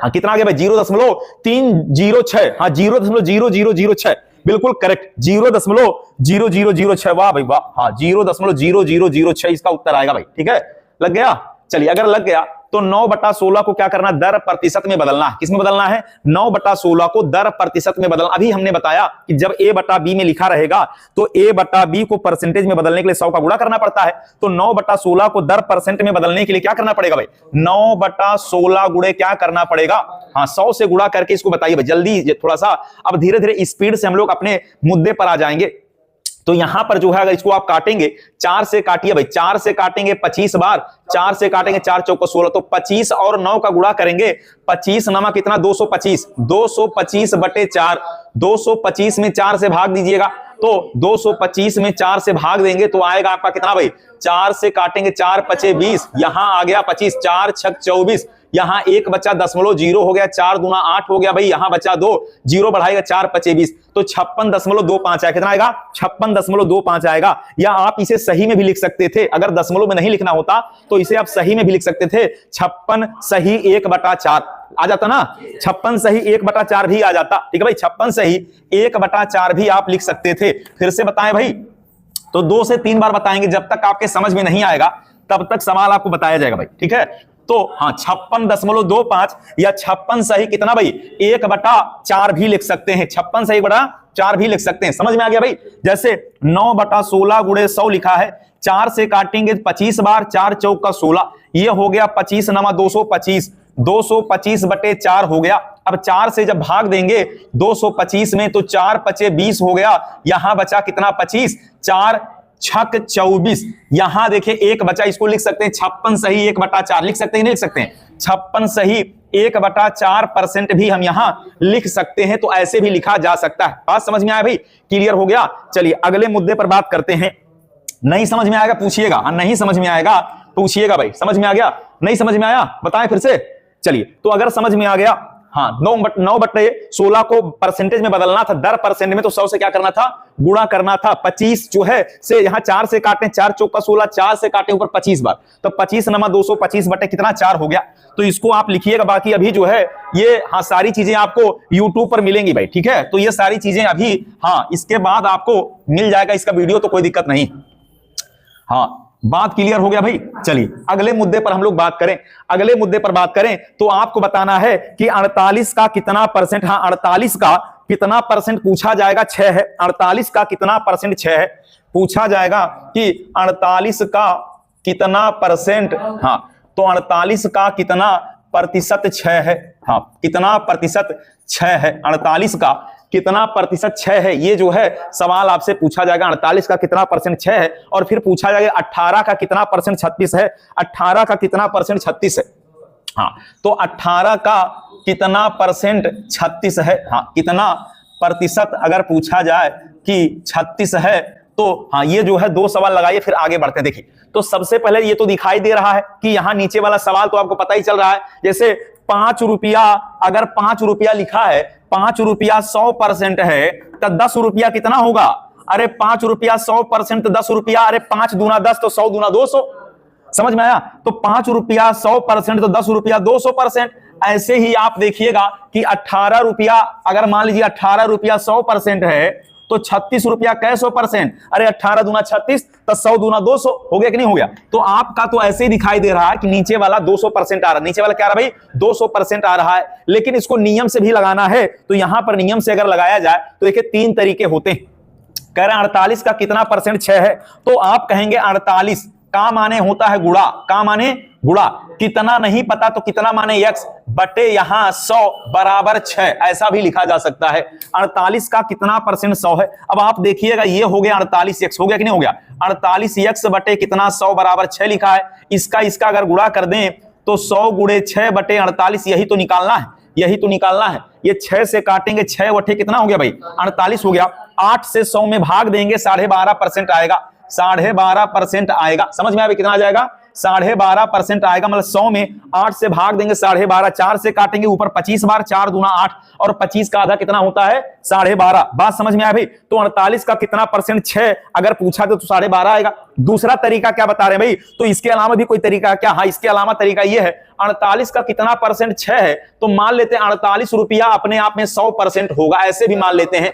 कितना आ गया भाई 0.306। हाँ, 0.0006 बिल्कुल करेक्ट, 0.0006। वाह भाई वाह। हाँ, 0.0006 इसका उत्तर आएगा भाई, ठीक है। लग गया? चलिए, अगर लग गया तो 9/16 को क्या करना, दर प्रतिशत में बदलना है। किसमें बदलना है? 9/16 को दर प्रतिशत में बदलना। अभी हमने बताया कि जब a बटा b में लिखा रहेगा तो a बटा b को परसेंटेज में बदलने के लिए 100 का गुणा करना पड़ता है। तो 9/16 को दर परसेंट में बदलने के लिए क्या करना पड़ेगा भाई, 9/16 गुणे क्या करना पड़ेगा, हाँ 100 से गुणा करके इसको बताइए भाई जल्दी थोड़ा सा। अब धीरे धीरे स्पीड से हम लोग अपने मुद्दे पर आ जाएंगे। तो यहां पर जो है अगर इसको आप काटेंगे, 4 से काटिए भाई, 4 से काटेंगे 25 बार, 4 से काटेंगे 4 चौका 16, तो 25 और 9 का गुणा करेंगे, 25 नमा कितना 225, 225 बटे 4, 225 में 4 से भाग दीजिएगा, तो 225 में 4 से भाग देंगे तो आएगा आपका कितना भाई, 4 से काटेंगे 4 पचे 20, यहां आ गया 25, 4 छक 24, यहां एक बचा 0.0 हो गया, 4 दूना 8 हो गया भाई, यहां बचा 2, 0 बढ़ाएगा 4 पचे 20, तो 56.25 आएगा। कितना आएगा? 56.25 आएगा। या आप इसे सही में भी लिख सकते थे, अगर दशमलव में नहीं लिखना होता तो इसे आप सही में भी लिख सकते थे, 56 सही 1/4 आ जाता ना, 56 सही 1/4 भी आ जाता, ठीक है भाई, 56 सही 1/4 भी आप लिख सकते थे। फिर से बताएं भाई, तो 2 से 3 बार बताएंगे, जब तक आपके समझ में नहीं आएगा तब तक सवाल आपको बताया जाएगा भाई, ठीक है। तो हाँ 56.25 या 56 सही कितना भाई 1/4 भी लिख सकते हैं, 56 सही 1/4 भी लिख सकते हैं। समझ में आ गया भाई? जैसे 9/16 गुणे 100 लिखा है, 4 से काटेंगे 25 बार, 4 चौका 16, ये हो गया 25 नमा 225, 225 बटे 4 हो गया। अब 4 से जब भाग देंगे 225 में तो 4 पचे 20 हो गया, यहां बचा कितना 25, 4 छक 24, यहां देखिए एक बचा, इसको लिख सकते हैं 56 सही 1/4 लिख सकते हैं, नहीं लिख सकते हैं, 56 सही 1/4% भी हम यहां लिख सकते हैं। तो ऐसे भी लिखा जा सकता है। बात समझ में आया भाई? क्लियर हो गया? चलिए अगले मुद्दे पर बात करते हैं। नहीं समझ में आएगा पूछिएगा, नहीं समझ में आएगा पूछिएगा भाई। समझ में आ गया? नहीं समझ में आया बताएं फिर से। चलिए, तो अगर समझ में आ गया, हाँ 9/16 को परसेंटेज में बदलना था, दर परसेंट में, तो 100 से क्या करना था, गुणा करना था। 25 जो है से यहां 4 से काटें, 4 चौका 16, 4 से काटें ऊपर 25 बार, तो 25 नमा 225 बटे कितना 4 हो गया। तो इसको आप लिखिएगा। बाकी अभी जो है ये हाँ सारी चीजें आपको YouTube पर मिलेंगी भाई, ठीक है। तो ये सारी चीजें अभी हाँ इसके बाद आपको मिल जाएगा इसका वीडियो, तो कोई दिक्कत नहीं। हाँ, बात क्लियर हो गया भाई? चलिए अगले मुद्दे पर हम लोग बात करें। अगले मुद्दे पर बात करें तो आपको बताना है कि 48 का कितना परसेंट, हाँ 48 का कितना परसेंट पूछा जाएगा, 6 है। 48 का कितना परसेंट 6 है, पूछा जाएगा कि 48 का कितना परसेंट, हाँ तो 48 का कितना प्रतिशत 6 है, हाँ कितना प्रतिशत 6 है, 48 का कितना प्रतिशत क्षय है, ये जो है सवाल आपसे पूछा जाएगा। 48 का कितना परसेंट क्षय है, और फिर पूछा जाएगा 18 का कितना परसेंट 36 है, 18 का कितना परसेंट 36 है। हाँ, तो 18 का कितना परसेंट 36 है, हाँ कितना प्रतिशत अगर पूछा जाए कि 36 है, तो हाँ ये जो है 2 सवाल लगाइए, फिर आगे बढ़ते हैं। देखिए, तो सबसे पहले ये तो दिखाई दे रहा है कि यहां नीचे वाला सवाल तो आपको पता ही चल रहा है। जैसे 5 रुपया, अगर 5 रुपया लिखा है, 5 रुपया 100% है, तो 10 रुपया कितना होगा? अरे 5 रुपया 100% तो 10 रुपया, अरे 5 दूना 10 तो 100 दूना 200। समझ में आया? तो 5 रुपया 100% तो 10 रुपया 200%। ऐसे ही आप देखिएगा कि 18 रुपया, अगर मान लीजिए 18 रुपया 100% है, तो 36 रुपया कै 100%, अरे 18 दूना 36 तो 100 दूना 200 हो गया कि नहीं हो गया? तो आपका तो ऐसे ही दिखाई दे रहा है कि नीचे वाला 200% आ रहा है, नीचे वाला क्या आ रहा है भाई? 200% आ रहा है। लेकिन इसको नियम से भी लगाना है, तो यहां पर नियम से अगर लगाया जाए तो देखिए 3 तरीके होते हैं। कह रहे हैं 48 का कितना परसेंट क्षय है, तो आप कहेंगे 48 का माने होता है गुणा, का माने गुणा, कितना नहीं पता तो कितना माने x बटे यहां 100 बराबर 6, ऐसा भी लिखा जा सकता है। 48 का कितना परसेंट 100 है। अब आप देखिएगा ये हो गया 48x, हो गया कि नहीं हो गया? 48x बटे कितना 100 बराबर 6 लिखा है। इसका अगर गुणा कर दें तो 100 गुणे 6 बटे 48, यही तो निकालना है, यही तो निकालना है। ये 6 से काटेंगे, 6 बटे कितना हो गया भाई? 48 हो गया। 8 से 100 में भाग देंगे, 12.5% आएगा, 12.5% आएगा। समझ में आया कितना आ जाएगा? 12.5% आएगा। मतलब 100 में 8 से भाग देंगे 12.5, 4 से काटेंगे ऊपर 25 बार, 4 दूना 8, और 25 का आधा कितना होता है? 12.5। बात समझ में आया भाई? तो 48 का कितना परसेंट 6 अगर पूछा तो 12.5 आएगा। दूसरा तरीका क्या बता रहे हैं भाई? तो इसके अलावा भी कोई तरीका क्या? हाँ, इसके अलावा तरीका ये है, 48 का कितना परसेंट 6 है, तो मान लेते हैं 48 रुपया अपने आप में 100% होगा, ऐसे भी मान लेते हैं।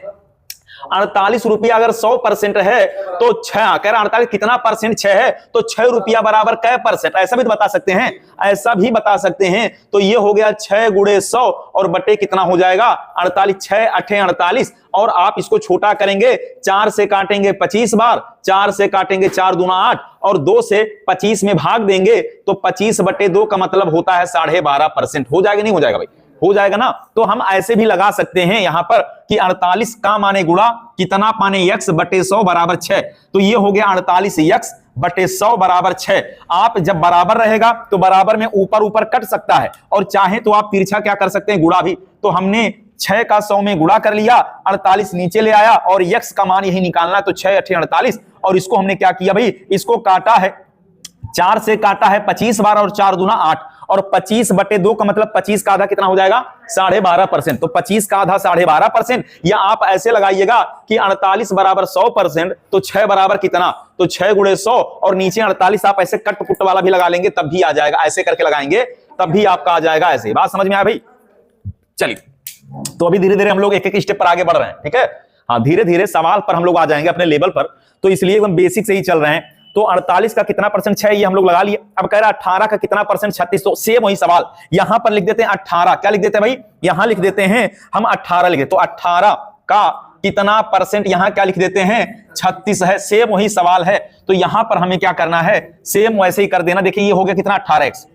48 रुपया अगर 100% है तो 6, कह रहा 48 कितना परसेंट 6 है, तो 6 रुपया बराबर कै परसेंट, ऐसा भी बता सकते हैं, ऐसा भी बता सकते हैं। तो ये हो गया 6 गुणे 100 और बटे कितना हो जाएगा? 48, 6 8 48, और आप इसको छोटा करेंगे, 4 से काटेंगे 25 बार, 4 से काटेंगे 4 दूना 8, और 2 से 25 में भाग देंगे तो 25 बटे 2 का मतलब होता है 12.5%। हो जाएगा नहीं हो जाएगा भाई? हो जाएगा ना? तो हम ऐसे भी लगा सकते हैं यहां पर कि 48 का माने गुणा कितना माने x बटे 100 बराबर 6। तो ये हो गया 48x बटे 100 बराबर 6। आप जब बराबर रहेगा तो बराबर में ऊपर ऊपर कट सकता है, और चाहे तो आप तिरछा क्या कर सकते हैं? गुणा भी। तो हमने 6 का 100 में गुणा कर लिया, 48 नीचे ले आया, और x का मान यही निकालना, तो 6 8 48, और इसको हमने क्या किया भाई? इसको काटा है, 4 से काटा है 25 बार, और 4 दूना 8, और 25 बटे 2 का मतलब 25 का आधा कितना हो जाएगा? 12.5%। तो 25 का आधा 12.5%, या आप ऐसे लगाइएगा कि 48 बराबर 100%, तो 6 बराबर कितना? तो 6 गुणे 100, और नीचे 48 आप ऐसे कट पुट वाला भी लगा लेंगे तब भी आ जाएगा, ऐसे करके लगाएंगे तब भी आपका आ जाएगा। ऐसे बात समझ में आया भाई? चलिए, तो अभी धीरे धीरे हम लोग एक एक स्टेप पर आगे बढ़ रहे हैं, ठीक है? हाँ, धीरे धीरे सवाल पर हम लोग आ जाएंगे अपने लेवल पर, तो इसलिए एकदम बेसिक से ही चल रहे हैं। तो 48 का कितना परसेंट 6 ये हम लोग लगा लिए। अब कह रहा है 18 का कितना परसेंट 36, तो सेम वही सवाल यहां पर लिख देते हैं 18। क्या लिख देते हैं भाई? यहां लिख देते हैं हम 18 लिख देते, तो 18 का कितना परसेंट यहां क्या लिख देते हैं? 36 है। सेम वही सवाल है, तो यहां पर हमें क्या करना है? सेम वैसे ही कर देना। देखिए ये हो गया कितना? 18x,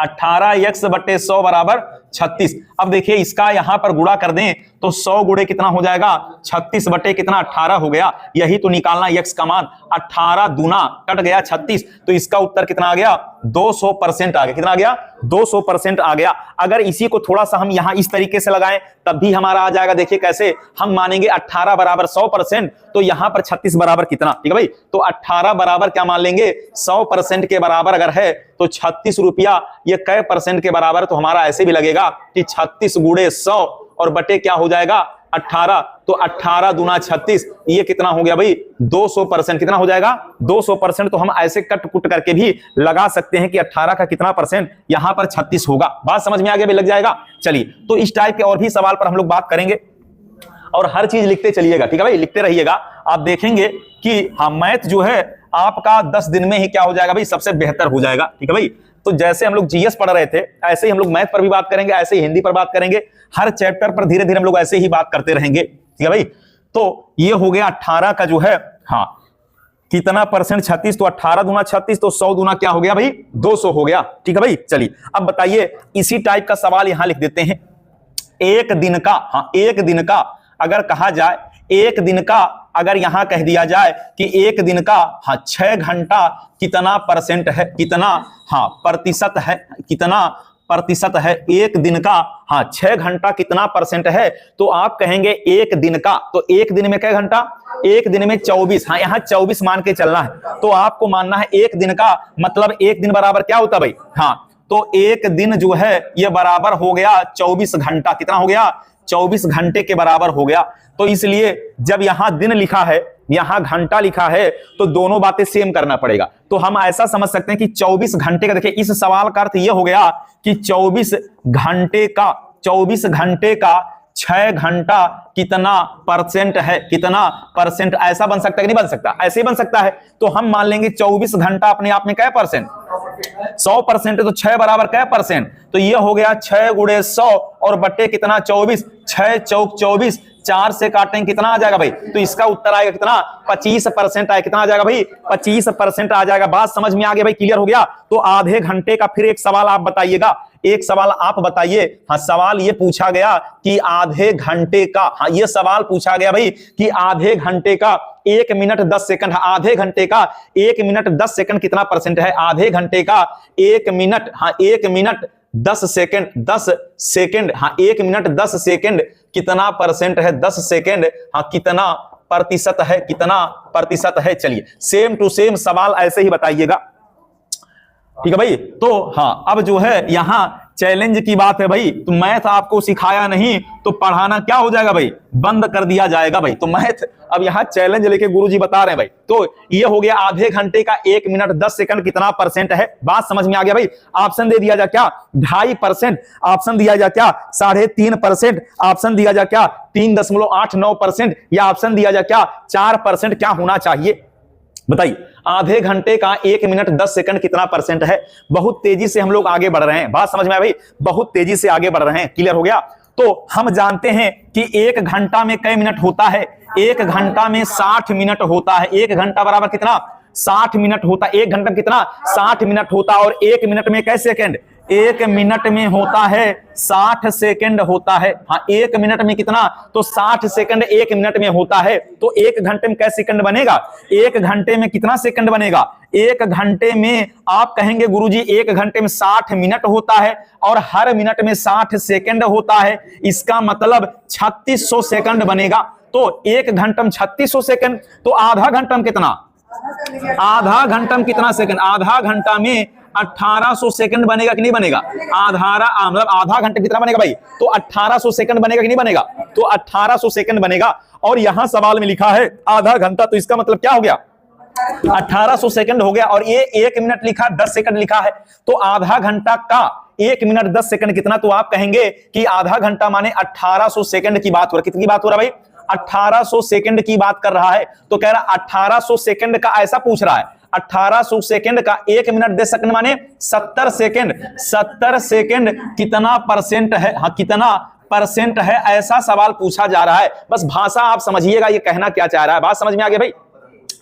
18x बटे 100 बराबर 36। अब देखिए इसका यहां पर गुणा कर दें तो 100 गुणे कितना हो जाएगा? 36 बटे कितना? 18 हो गया। यही तो निकालना x का मान। 18 दूना कट गया 36, तो इसका उत्तर कितना आ गया? 200% आ गया। कितना आ गया? 200% आ गया। अगर इसी को थोड़ा सा हम यहां इस तरीके से लगाएं तब भी हमारा आ जाएगा। देखिए कैसे हम मानेंगे? 18 बराबर 100%, तो यहां पर 36 बराबर कितना? ठीक है भाई? तो 18 बराबर क्या मान लेंगे? 100% के बराबर अगर है तो 36 रुपया ये कै परसेंट के बराबर? तो हमारा ऐसे भी लगेगा कि 36 गुणे 100 और बटे क्या हो जाएगा? 18। तो 18 दूना 36, ये कितना हो गया भाई? 200%। कितना हो जाएगा? 200%। तो हम ऐसे कट कुट करके भी लगा सकते हैं कि 18 का कितना परसेंट? यहां पर 36 होगा। बात समझ में आ गया भी? लग जाएगा। चलिए, तो इस टाइप के और भी सवाल पर हम लोग बात करेंगे, और हर चीज लिखते चलिएगा, ठीक है भाई? लिखते रहिएगा। आप देखेंगे कि हाँ, मैथ जो है आपका 10 दिन में ही क्या हो जाएगा भाई? सबसे बेहतर हो जाएगा, ठीक है भाई? तो जैसे हम लोग जीएस पढ़ रहे थे, ऐसे ही हम लोग मैथ पर भी बात करेंगे, ऐसे ही हिंदी पर बात करेंगे। हर चैप्टर पर धीरे धीरे हम लोग ऐसे ही बात करते रहेंगे, ठीक है भाई? तो ये हो गया 18 का जो है, हाँ, कितना परसेंट? 36। तो 18 दूना 36, तो 100 दूना क्या हो गया भाई? 200 हो गया, ठीक है भाई? चलिए, अब बताइए, इसी टाइप का सवाल यहां लिख देते हैं। एक दिन का, हाँ, एक दिन का अगर कहा जाए एक दिन का, अगर यहां कह दिया जाए कि एक दिन का 6 घंटा कितना परसेंट है, कितना प्रतिशत है, कितना प्रतिशत है एक दिन का, 6 घंटा कितना परसेंट है, तो आप कहेंगे एक दिन का, तो एक दिन में क्या घंटा, एक दिन में 24, यहां 24 मान के चलना है। तो आपको मानना है एक दिन का मतलब एक दिन बराबर क्या होता भाई, तो एक दिन जो है ये बराबर हो गया 24 घंटा, कितना हो गया, 24 घंटे के बराबर हो गया। तो इसलिए जब यहां दिन लिखा है, यहां घंटा लिखा है, तो दोनों बातें सेम करना पड़ेगा। तो हम ऐसा समझ सकते हैं कि 24 घंटे का, देखिए इस सवाल का अर्थ यह हो गया कि 24 घंटे का 6 घंटा कितना परसेंट है, कितना परसेंट, ऐसा बन सकता है कि नहीं बन सकता, ऐसे ही बन सकता है। तो हम मान लेंगे 24 घंटा अपने आप में क्या परसेंट, 100% है, तो 6 बराबर क्या परसेंट, तो ये हो गया 6 गुणे 100 और बट्टे कितना 24, 6 चौक 24, 4 से काटेंगे कितना आ जाएगा भाई, तो इसका उत्तर आएगा कितना, 25% आएगा, कितना आ जाएगा भाई, 25% आ जाएगा। बात समझ में आ गया भाई, क्लियर हो गया। तो आधे घंटे का फिर एक सवाल आप बताइएगा, एक सवाल आप बताइए। सवाल ये पूछा गया कि आधे घंटे का, ये सवाल पूछा गया भाई कि आधे घंटे का 1 मिनट 10 सेकंड, आधे घंटे का 1 मिनट 10 सेकंड कितना परसेंट है, आधे घंटे का 1 minute, 1 minute 10 second, 10 second, 1 minute 10 second कितना परसेंट है, 10 सेकंड कितना प्रतिशत है, कितना प्रतिशत है। चलिए सेम टू सेम सवाल ऐसे ही बताइएगा, ठीक है भाई। तो अब जो है यहां चैलेंज की बात है भाई, तो मैथ आपको सिखाया नहीं तो पढ़ाना क्या हो जाएगा भाई, बंद कर दिया जाएगा भाई। तो मैथ अब यहां चैलेंज लेके गुरुजी बता रहे हैं भाई। तो ये हो गया आधे घंटे का 1 मिनट 10 सेकंड कितना परसेंट है, बात समझ में आ गया भाई। ऑप्शन दे दिया जा क्या, 2.5%, ऑप्शन दिया जा क्या 3.5%, ऑप्शन दिया जा क्या 3.89%, या ऑप्शन दिया जा क्या 4%, क्या होना चाहिए बताइए। आधे घंटे का 1 मिनट 10 सेकंड कितना परसेंट है। बहुत तेजी से हम लोग आगे बढ़ रहे हैं, बात समझ में आया भाई, बहुत तेजी से आगे बढ़ रहे हैं, क्लियर हो गया। तो हम जानते हैं कि 1 घंटा में कई मिनट होता है, 1 घंटा में 60 मिनट होता है। 1 घंटा बराबर कितना, 60 मिनट होता है। 1 घंटा में कितना, 60 मिनट होता है। और 1 मिनट में कैसे सेकंड, 1 मिनट में होता है 60 सेकंड होता है। 1 मिनट में कितना, तो 60 सेकंड 1 मिनट में होता है। तो 1 घंटे में कैसे सेकंड बनेगा, 1 घंटे में कितना सेकंड बनेगा, 1 घंटे में आप कहेंगे गुरुजी 1 घंटे में 60 मिनट होता है और हर मिनट में 60 सेकंड होता है। इसका मतलब 3600 सेकंड बनेगा। तो 1 घंटा में 3600 सेकंड, तो आधा घंटा में कितना, आधा घंटा में कितना सेकंड, आधा घंटा में 1800 सेकंड बनेगा कि नहीं बनेगा। मतलब आधा घंटा कितना बनेगा भाई, तो 1800 सेकंड बनेगा कि नहीं बनेगा, तो 1800 सेकंड बनेगा। और यहां सवाल में लिखा है आधा घंटा, तो इसका मतलब क्या हो गया, 1800 सेकंड हो गया। और ये 1 मिनट लिखा, 10 सेकंड लिखा है, तो आधा घंटा का 1 मिनट 10 सेकंड कितना, तो आप कहेंगे कि आधा घंटा माने 1800 सेकंड की बात हो रहा है। कितनी बात हो रहा है भाई, 1800 सेकंड की बात कर रहा है। तो कह रहा 1800 सेकंड का ऐसा पूछ रहा है, 1800 सेकंड का 1 मिनट 10 सेकंड माने 70 सेकंड, 70 सेकंड कितना परसेंट है, कितना परसेंट है, ऐसा सवाल पूछा जा रहा है। बस भाषा आप समझिएगा ये कहना क्या चाह रहा है, बात समझ में आ गया भाई।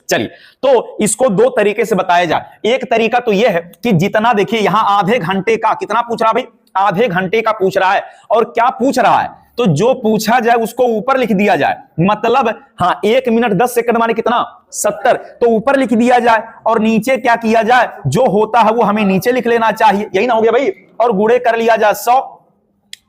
चलिए तो इसको 2 तरीके से बताया जाए। एक तरीका तो यह है कि जितना, देखिए यहां आधे घंटे का कितना पूछ रहा है भाई, आधे घंटे का पूछ रहा है। और क्या पूछ रहा है, तो जो पूछा जाए उसको ऊपर लिख दिया जाए। मतलब 1 मिनट 10 सेकंड माने कितना 70, तो ऊपर लिख दिया जाए और नीचे क्या किया जाए, जो होता है वो हमें नीचे लिख लेना चाहिए, यही ना हो गया भाई। और गुणे कर लिया जाए 100।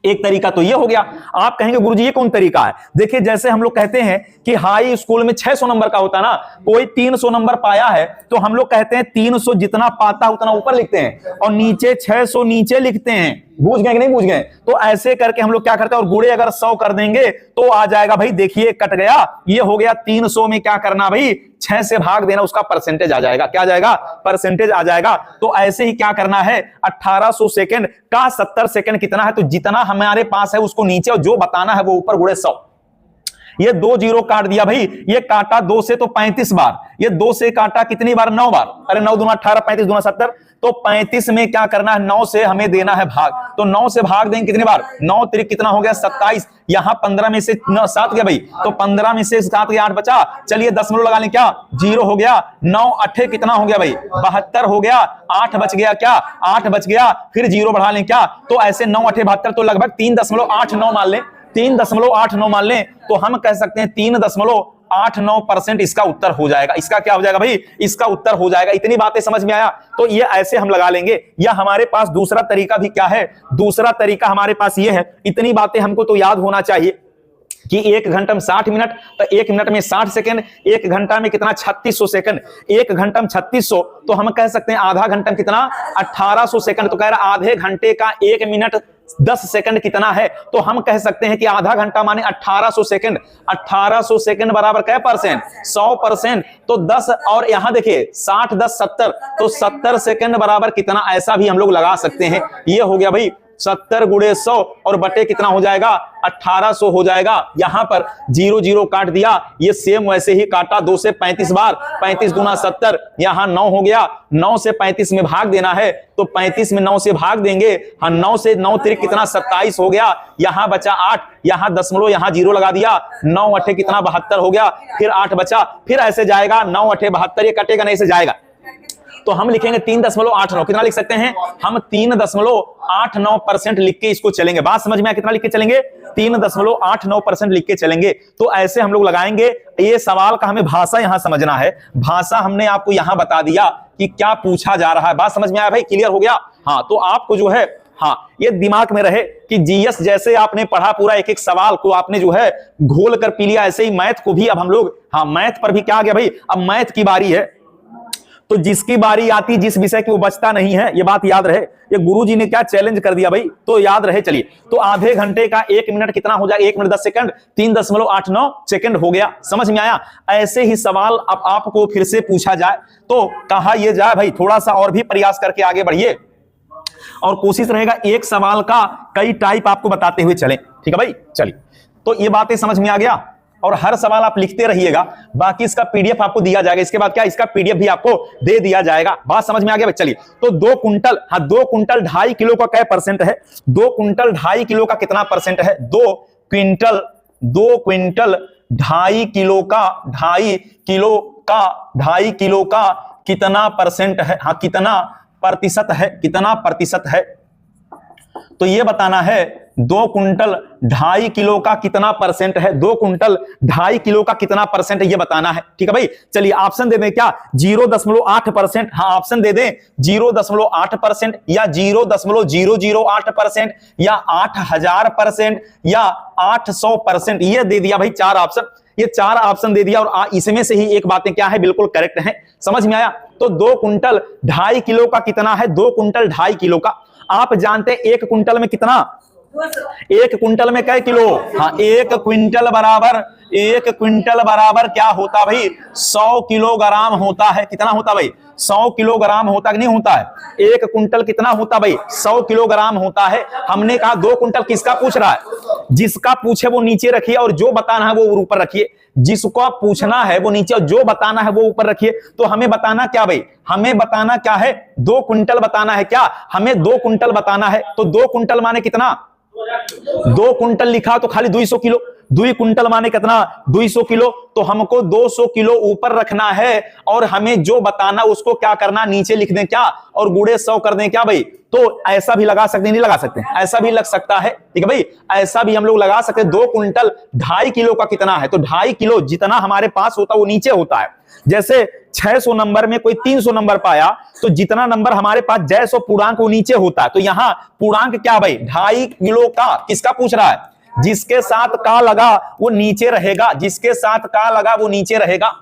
एक तरीका तो ये हो गया। आप कहेंगे गुरुजी ये कौन तरीका है, देखिए जैसे हम लोग कहते हैं कि हाई स्कूल में 600 नंबर का होता है ना, कोई 300 नंबर पाया है तो हम लोग कहते हैं 300 जितना पाता है उतना ऊपर लिखते हैं और नीचे 600 नीचे लिखते हैं। बूझ गए कि नहीं बूझ गए, तो ऐसे करके हम लोग क्या करते हैं, और गुणे अगर 100 कर देंगे तो आ जाएगा भाई, देखिए कट गया, ये हो गया 300 में क्या करना भाई, 6 से भाग देना, उसका परसेंटेज आ जाएगा। क्या आ जाएगा, परसेंटेज आ जाएगा। तो ऐसे ही क्या करना है, 1800 सेकंड का 70 सेकंड कितना है, तो जितना हमारे पास है उसको नीचे और जो बताना है वो ऊपर, गुणे 100। ये 2 जीरो काट दिया भाई, ये काटा 2 से तो 35 बार, ये 2 से काटा कितनी बार, 9 बार। अरे 9 दूना 18, 35 दूना 70, तो 35 में क्या करना है, 9 से हमें देना है भाग। तो 9 से भाग देंगे कितनी बार, 9 त्रिक कितना हो गया 27। यहां 15 में से 7 गया भाई, तो 15 में से 7 गया 8 बचा। चलिए दशमलव लगा लें, क्या 0 हो गया। 9 8 कितना हो गया भाई, 72 हो गया। 8 बच गया, क्या 8 बच गया, फिर 0 बढ़ा लें, क्या, तो ऐसे 9 8 72, तो लगभग 3.89 मान लें, 3.89 मान लें तो हम कह सकते हैं 3.89% इसका उत्तर हो जाएगा। इसका क्या हो जाएगा भाई? इसका उत्तर हो जाएगा। इतनी बातें समझ में आया? तो ये ऐसे हम लगा लेंगे। या हमारे पास दूसरा तरीका भी क्या है? दूसरा तरीका हमारे पास ये है, इतनी बातें हमको तो याद होना चाहिए कि 1 घंटा में 60 मिनट, तो 1 मिनट में 60 सेकंड, 1 घंटा में कितना 3600 सेकंड, 1 घंटा में 3600, तो हम कह सकते हैं आधा घंटा में कितना 1800 सेकंड। तो कह रहा आधे घंटे का 1 मिनट 10 सेकंड कितना है? तो हम कह सकते हैं कि आधा घंटा माने 1800 सेकंड। 1800 सेकंड बराबर क्या परसेंट? 100%। तो 10 और यहां देखिए 60 10 70, तो 70 सेकंड बराबर कितना, ऐसा भी हम लोग लगा सकते हैं। ये हो गया भाई 70 गुणे 100 और बटे कितना हो जाएगा? 1800 हो जाएगा। यहां पर 0 0 काट दिया, ये सेम वैसे ही काटा 2 से 35 बार, 35 दूना 70, यहां 9 हो गया। 9 से 35 में भाग देना है, तो 35 में 9 से भाग देंगे। हाँ 9 से 9 तिरिक कितना 27 हो गया। यहां बचा 8, यहां दशमलव, यहां 0 लगा दिया। 9 8 कितना 72 हो गया, फिर 8 बचा, फिर ऐसे जाएगा 9 8 72, ये कटेगा नहीं, ऐसे जाएगा। तो हम लिखेंगे 3.89। कितना लिख सकते हैं हम? 3.89% लिख के इसको चलेंगे। बात समझ में आया? कितना लिख के चलेंगे? 3.89% लिख के चलेंगे। तो ऐसे हम लोग लगाएंगे। ये सवाल का हमें भाषा यहां समझना है। भाषा हमने आपको यहां बता दिया कि क्या पूछा जा रहा है। बात समझ में आया भाई? क्लियर हो गया? हाँ, तो आपको जो है हाँ ये दिमाग में रहे कि जीएस जैसे आपने पढ़ा पूरा एक एक सवाल को आपने जो है घोल कर पी लिया, ऐसे ही मैथ को भी अब हम लोग हाँ मैथ पर भी क्या आ गया भाई? अब मैथ की बारी है। तो जिसकी बारी आती, जिस विषय की वो बचता नहीं है, ये बात याद रहे। ये गुरुजी ने क्या चैलेंज कर दिया भाई, तो याद रहे। चलिए, तो आधे घंटे का 1 मिनट कितना हो जाएगा? 1 मिनट 10 सेकंड, 3.89 सेकंड हो गया। समझ में आया? ऐसे ही सवाल अब आपको फिर से पूछा जाए तो कहा यह जाए भाई, थोड़ा सा और भी प्रयास करके आगे बढ़िए और कोशिश रहेगा एक सवाल का कई टाइप आपको बताते हुए चले। ठीक है भाई? चलिए, तो ये बातें समझ में आ गया और हर सवाल आप लिखते रहिएगा। बाकी इसका पीडीएफ आपको दिया जाएगा। इसके बाद क्या, इसका पीडीएफ भी आपको दे दिया जाएगा। बात समझ में आ गया? चलिए, तो 2 कुंटल, हाँ 2 कुंटल 2.5 किलो का क्या परसेंट है? 2 कुंटल 2.5 किलो का कितना परसेंट है? 2 क्विंटल 2.5 किलो का 2.5 किलो का कितना परसेंट है? हाँ कितना प्रतिशत है? कितना प्रतिशत है? तो ये बताना है 2 कुंटल 2.5 किलो का कितना परसेंट है? 2 कुंटल 2.5 किलो का कितना परसेंट है, ये बताना है। ठीक है भाई? चलिए ऑप्शन दे दें क्या? 0.8%। हाँ ऑप्शन दे दें 0.8% या 0.008% या 8000% या 800%। ये दे दिया भाई 4 ऑप्शन। ये 4 ऑप्शन दे दिया और इसमें से ही एक बातें क्या है बिल्कुल करेक्ट है। समझ में आया? तो 2 कुंटल 2.5 किलो का कितना है? 2 कुंटल 2.5 किलो का आप जानते हैं 1 कुंटल में कितना? 1 कुंटल में कै किलो? हाँ 1 क्विंटल बराबर क्या होता भाई? 100 किलोग्राम होता है। कितना होता भाई? 100 किलोग्राम होता कि नहीं होता है? 1 कुंटल कितना होता भाई? 100 किलोग्राम होता है। हमने कहा 2 कुंटल किसका पूछ रहा है? जिसका पूछे वो नीचे रखिए और जो बताना है वो ऊपर रखिए। जिसको पूछना है वो नीचे और जो बताना है वो ऊपर रखिए। तो हमें बताना क्या भाई? हमें बताना क्या है? 2 कुंटल बताना है। क्या हमें 2 कुंटल बताना है? तो 2 कुंटल माने कितना? 2 कुंटल लिखा तो खाली 200 किलो। 2 कुंटल माने कितना? 200 किलो। तो हमको 200 किलो ऊपर रखना है और हमें जो बताना उसको क्या करना? नीचे लिख दें क्या और गुणे 100 कर दें क्या भाई? तो ऐसा भी लगा सकते, नहीं लगा सकते? ऐसा भी लग सकता है। ठीक है भाई? ऐसा भी हम लोग लगा सकते। 2 कुंटल 2.5 किलो का कितना है? तो 2.5 किलो जितना हमारे पास होता है वो नीचे होता है। जैसे 600 नंबर में कोई 300 नंबर पाया तो जितना नंबर हमारे पास जैसो पूर्णांक वो नीचे होता है। तो यहां पूर्णांक क्या भाई? 2.5 किलो का। किसका पूछ रहा है? जिसके साथ का लगा वो नीचे रहेगा। जिसके साथ का लगा वो नीचे रहेगा।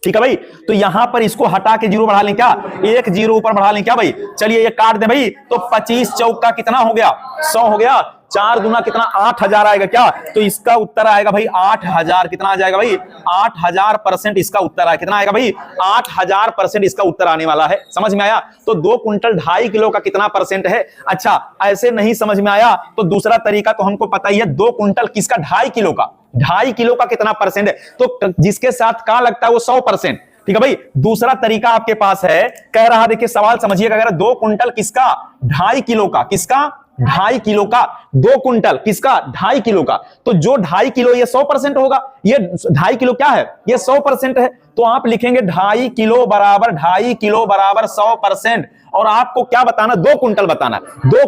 ठीक है भाई? तो यहां पर इसको हटा के 0 बढ़ा लें क्या? 1 0 ऊपर बढ़ा लें क्या भाई? चलिए ये काट दें भाई। तो 25 चौका कितना हो गया? 100 हो गया। 4 दूना कितना? 8000 आएगा क्या? तो इसका उत्तर आएगा भाई 8000। कितना आ जाएगा भाई? 8000% इसका उत्तर आएगा। कितना आएगा भाई? 8000% इसका उत्तर आने वाला है। समझ में आया? तो 2 कुंटल 2.5 किलो का कितना परसेंट है? अच्छा ऐसे नहीं समझ में आया तो दूसरा तरीका तो हमको पता ही है। 2 कुंटल किसका? 2.5 किलो का। 2.5 किलो का कितना परसेंट है? तो जिसके साथ का लगता है वो 100%। ठीक है भाई? दूसरा तरीका आपके पास है। कह रहा देखिए सवाल समझिएगा, कह रहा 2 कुंटल किसका? 2.5 किलो का। किसका? 2.5 किलो का। 2 कुंटल किसका? 2.5 किलो का। तो जो 2.5 किलो ये 100% होगा। ये 2.5 किलो क्या है? ये 100% है। तो आप लिखेंगे 2.5 किलो बराबर 2.5 किलो बराबर 100%। और आपको क्या बताना, 2 कुंटल बताना, 2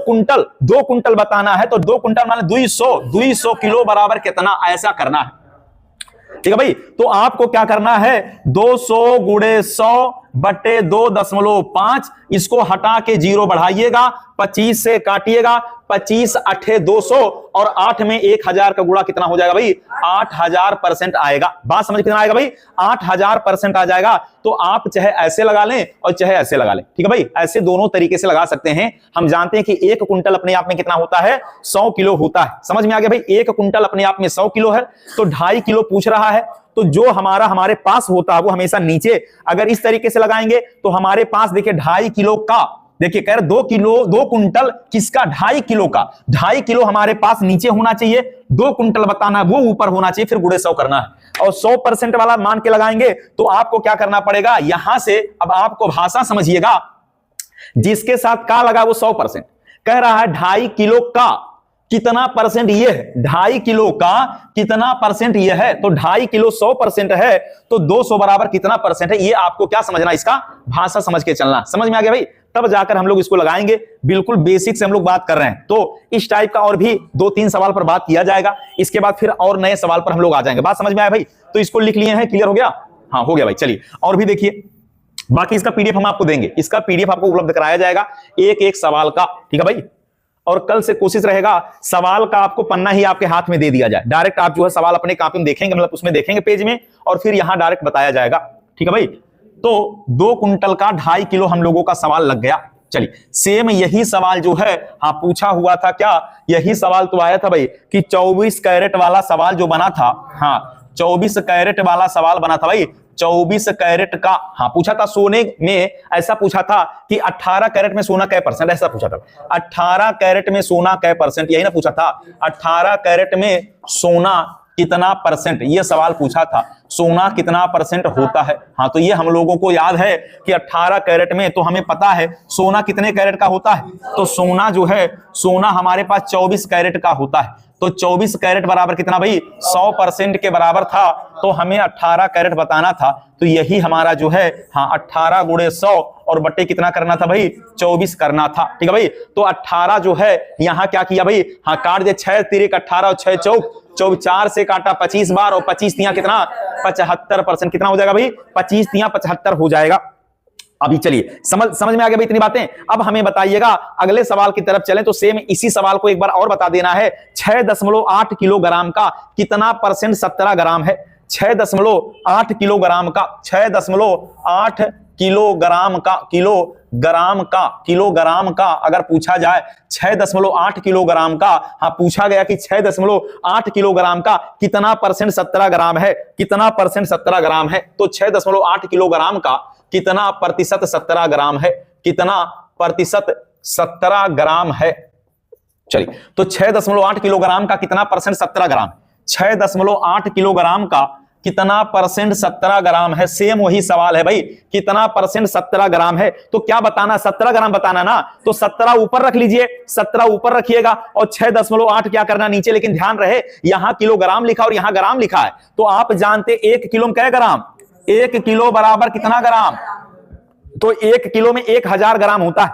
कुंटल बताना है। तो 2 कुंटल माने 200 किलो बराबर कितना, ऐसा करना है। ठीक है भाई, तो आपको क्या करना है, 200 गुणे 100 बटे 2.5, इसको हटा के 0 बढ़ाइएगा, 25 से काटिएगा, 25 8 200 और 8 में 1000 का गुणा कितना हो जाएगा भाई, 8000% आएगा। बात समझ कितना आएगा भाई, 8000% आ जाएगा। तो आप चाहे ऐसे लगा लें और चाहे ऐसे लगा लें, ठीक है भाई, ऐसे दोनों तरीके से लगा सकते हैं। हम जानते हैं कि 1 कुंटल अपने आप में कितना होता है, 100 किलो होता है। समझ में आ गया भाई, 1 कुंटल अपने आप में 100 किलो है, तो 2.5 किलो पूछ रहा है। तो जो हमारे पास होता है वो हमेशा नीचे, अगर इस तरीके से लगाएंगे तो हमारे पास देखिए 2.5 किलो का, देखिए कह रहे 2 कुंटल किसका, 2.5 किलो का। 2.5 किलो हमारे पास नीचे होना चाहिए, 2 कुंटल बताना है वो ऊपर होना चाहिए, फिर गुणे 100 करना है। और 100% वाला मान के लगाएंगे तो आपको क्या करना पड़ेगा, यहां से अब आपको भाषा समझिएगा, जिसके साथ का लगा वो 100%। कह रहा है 2.5 किलो का कितना परसेंट ये है, 2.5 किलो का कितना परसेंट ये है। तो 2.5 किलो 100% है, तो 200 बराबर कितना परसेंट है, ये आपको क्या समझना, इसका भाषा समझ के चलना। समझ में आ गया भाई, तब जाकर हम लोग इसको लगाएंगे। बिल्कुल बेसिक से हम लोग बात कर रहे हैं, तो इस टाइप का और भी 2-3 सवाल पर बात किया जाएगा। इसके बाद फिर और नए सवाल पर हम लोग आ जाएंगे। बात समझ में आया भाई, तो इसको लिख लिए हैं, क्लियर हो गया, हाँ हो गया भाई। चलिए और भी देखिए, बाकी इसका पीडीएफ हम आपको देंगे, इसका पीडीएफ आपको उपलब्ध कराया जाएगा एक सवाल का, ठीक है भाई। और कल से कोशिश रहेगा सवाल का आपको पन्ना ही आपके हाथ में दे दिया जाए, डायरेक्ट आप जो है सवाल अपने कॉपी में देखेंगे, मतलब उसमें देखेंगे पेज में, और फिर यहां डायरेक्ट बताया जाएगा, ठीक है भाई। तो 2 कुंटल का 2.5 किलो हम लोगों का सवाल लग गया। चलिए सेम यही सवाल जो है हाँ पूछा हुआ था, क्या यही सवाल तो आया था भाई कि 24 कैरेट वाला सवाल जो बना था, हाँ 24 कैरेट वाला सवाल बना था भाई, 24 कैरेट का, हाँ पूछा था सोने में, ऐसा पूछा था कि 18 कैरेट में सोना कै परसेंट, ऐसा पूछा था। 18 कैरेट में सोना कै परसेंट, यही ना पूछा था, 18 कैरेट में सोना कितना परसेंट, ये सवाल पूछा था, सोना कितना परसेंट होता है। हाँ तो ये हम लोगों को याद है कि 18 कैरेट में, तो हमें पता है सोना कितने कैरेट का होता है, तो सोना जो है, सोना हमारे पास 24 कैरेट का होता है। तो 24 कैरेट बराबर कितना भाई, 100% के बराबर था, तो हमें 18 कैरेट बताना था। तो यही हमारा जो है हाँ 18 गुणे 100 और बट्टे कितना करना था भाई, 24 करना था, ठीक है भाई। तो 18 जो है यहाँ क्या किया भाई, हाँ काट दिया, 6 तिरिक 18 और 6 चौक 4 से काटा 25 बार, और 25 तिया कितना 75%, कितना हो जाएगा भाई, 25 तिया 75 हो जाएगा। अभी चलिए समझ में आ गया भाई इतनी बातें। अब हमें बताइएगा अगले सवाल की तरफ चलें, तो सेम इसी सवाल को एक बार और बता देना है, 6.8 किलोग्राम का कितना परसेंट 17 ग्राम है। 6.8 किलोग्राम का, 6.8 किलोग्राम का अगर पूछा जाए, 6.8 किलोग्राम का, हाँ पूछा गया कि 6.8 किलोग्राम का कितना परसेंट 17 ग्राम है, कितना परसेंट 17 ग्राम है। तो 6.8 किलोग्राम का कितना प्रतिशत 17 ग्राम है, कितना प्रतिशत 17 ग्राम है। चलिए तो 6.8 किलोग्राम का कितना परसेंट 17 ग्राम, 6.8 किलोग्राम का कितना परसेंट 17 ग्राम है। सेम वही सवाल है भाई, कितना परसेंट 17 ग्राम है। तो क्या बताना, 17 ग्राम बताना ना, तो 17 ऊपर रख लीजिए, 17 ऊपर रखिएगा और 6.8 क्या करना नीचे। लेकिन ध्यान रहे यहां किलोग्राम लिखा और यहां ग्राम लिखा है, तो आप जानते 1 किलो में क्या ग्राम, 1 किलो बराबर कितना ग्राम, तो 1 किलो में 1000 ग्राम होता है,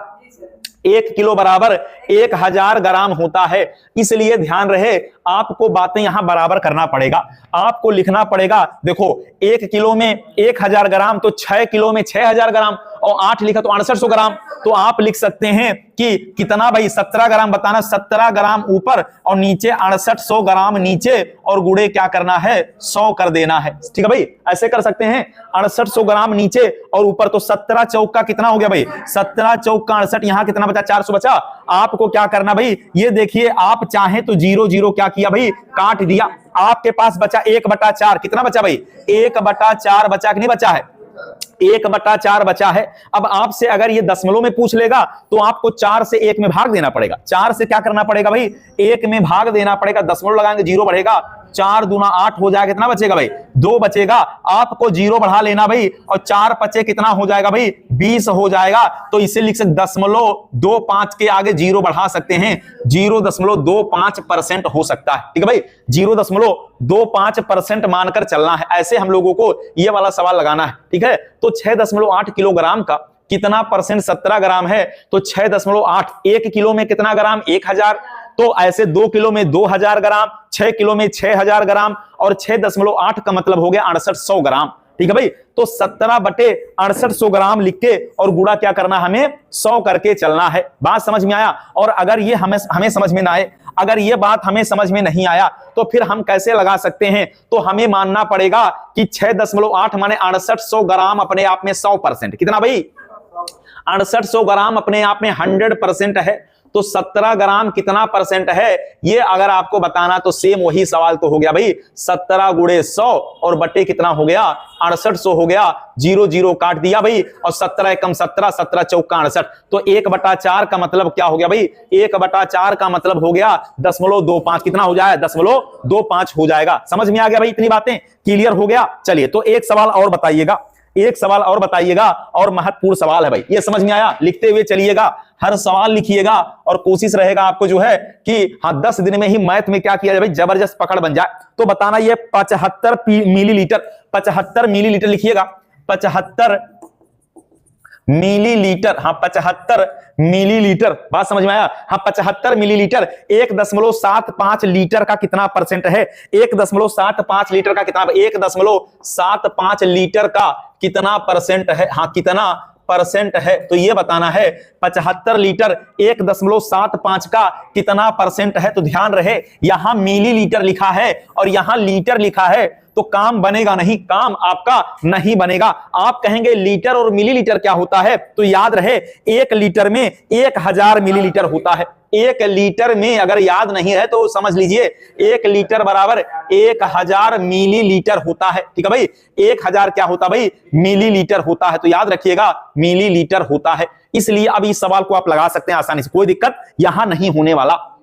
1 किलो बराबर 1000 ग्राम होता है। इसलिए ध्यान रहे आपको बातें यहां बराबर करना पड़ेगा, आपको लिखना पड़ेगा। देखो 1 किलो में 1000 ग्राम, तो 6 किलो में 6000 ग्राम, और 8 लिखा तो 6800 ग्राम। तो आप लिख सकते हैं कि कितना भाई, 17 ग्राम बताना, 17 ग्राम ऊपर और नीचे 6800 ग्राम नीचे, और गुणे क्या करना है, 100 कर देना है, ठीक है भाई। ऐसे कर सकते हैं, 6800 ग्राम नीचे और ऊपर, तो 17 चौक का कितना हो गया भाई, 17 चौक का 68, यहां कितना बचा, 400 बचा। आपको क्या करना भाई, ये देखिए आप चाहें तो 0 क्या किया भाई, काट दिया, आपके पास बचा 1/4, कितना बचा भाई, 1/4 बचा कि नहीं बचा है, 1/4 बचा है। अब आपसे अगर ये दशमलव में पूछ लेगा तो आपको 4 से 1 में भाग देना पड़ेगा, 4 से क्या करना पड़ेगा भाई, 1 में भाग देना पड़ेगा, दशमलव लगाएंगे 0 बढ़ेगा, 4 दूना 8 हो जाएगा, कितना बचेगा भाई, 2 बचेगा। आपको 0 बढ़ा लेना भाई, और 4 पचे कितना हो जाएगा भाई, 20 हो जाएगा। तो इसे लिख सकते 0.25 के आगे 0 बढ़ा सकते हैं, 0.25% हो सकता है, ठीक है भाई, 0.25 0.25% मानकर चलना है। ऐसे हम लोगों को ये वाला सवाल लगाना है, ठीक है। तो 6.8 किलोग्राम का कितना परसेंट 17 ग्राम है, तो 6.8, 1 किलो में कितना ग्राम, 1000, तो ऐसे 2 किलो में 2000 ग्राम, 6 किलो में 6000 ग्राम, और 6.8 का मतलब हो गया 6800 ग्राम, ठीक है भाई। तो 17/6800 ग्राम लिख के और गुणा क्या करना, हमें 100 करके चलना है। बात समझ में आया? और अगर ये हमें समझ में ना आए, अगर ये बात हमें समझ में नहीं आया, तो फिर हम कैसे लगा सकते हैं? तो हमें मानना पड़ेगा कि 6.8 माने 6800 ग्राम अपने आप में 100%, कितना भाई, 6800 ग्राम अपने आप में 100% है। तो 17 ग्राम कितना परसेंट है, ये अगर आपको बताना तो सेम वही सवाल तो हो गया भाई, 17 गुणे 100 और बटे कितना हो गया, 6800 हो गया। 0 0 काट दिया भाई, और 17 एकम 17, 17 चौका 68, तो 1/4 का मतलब क्या हो गया भाई, 1/4 का मतलब हो गया 0.25, कितना हो जाएगा, 0.25 हो जाएगा। समझ में आ गया भाई? इतनी बातें क्लियर हो गया। चलिए, तो एक सवाल और बताइएगा, एक सवाल और बताइएगा, और महत्वपूर्ण सवाल है भाई, ये समझ में आया? लिखते हुए चलिएगा, हर सवाल लिखिएगा, और कोशिश रहेगा आपको जो है कि हाँ 10 दिन में ही मैथ में क्या किया जाए भाई, जबरदस्त पकड़ बन जाए। तो बताना ये 75 मिलीलीटर, 75 मिलीलीटर लिखिएगा, 75 मिलीलीटर, हाँ 75 मिलीलीटर, बात समझ में आया? हाँ 75 मिलीलीटर 1.75 लीटर का कितना परसेंट है, 1.75 लीटर का कितना, 1.75 लीटर का कितना परसेंट है, हाँ कितना परसेंट है, तो ये बताना है 75 लीटर 1.75 का कितना परसेंट है। तो ध्यान रहे, यहां मिलीलीटर लिखा है और यहां लीटर लिखा है, तो काम बनेगा नहीं, काम आपका नहीं बनेगा। आप कहेंगे लीटर और मिलीलीटर क्या होता है, तो याद रहे 1 लीटर में 1000 मिलीलीटर होता है। 1 लीटर में अगर याद नहीं है तो समझ लीजिए 1 लीटर बराबर 1000 मिलीलीटर होता है, ठीक है भाई। 1000 क्या होता भाई, मिलीलीटर होता है, तो याद रखिएगा मिलीलीटर होता है। इसलिए अब इस सवाल को आप लगा सकते हैं आसानी से, कोई दिक्कत यहां नहीं होने वाला।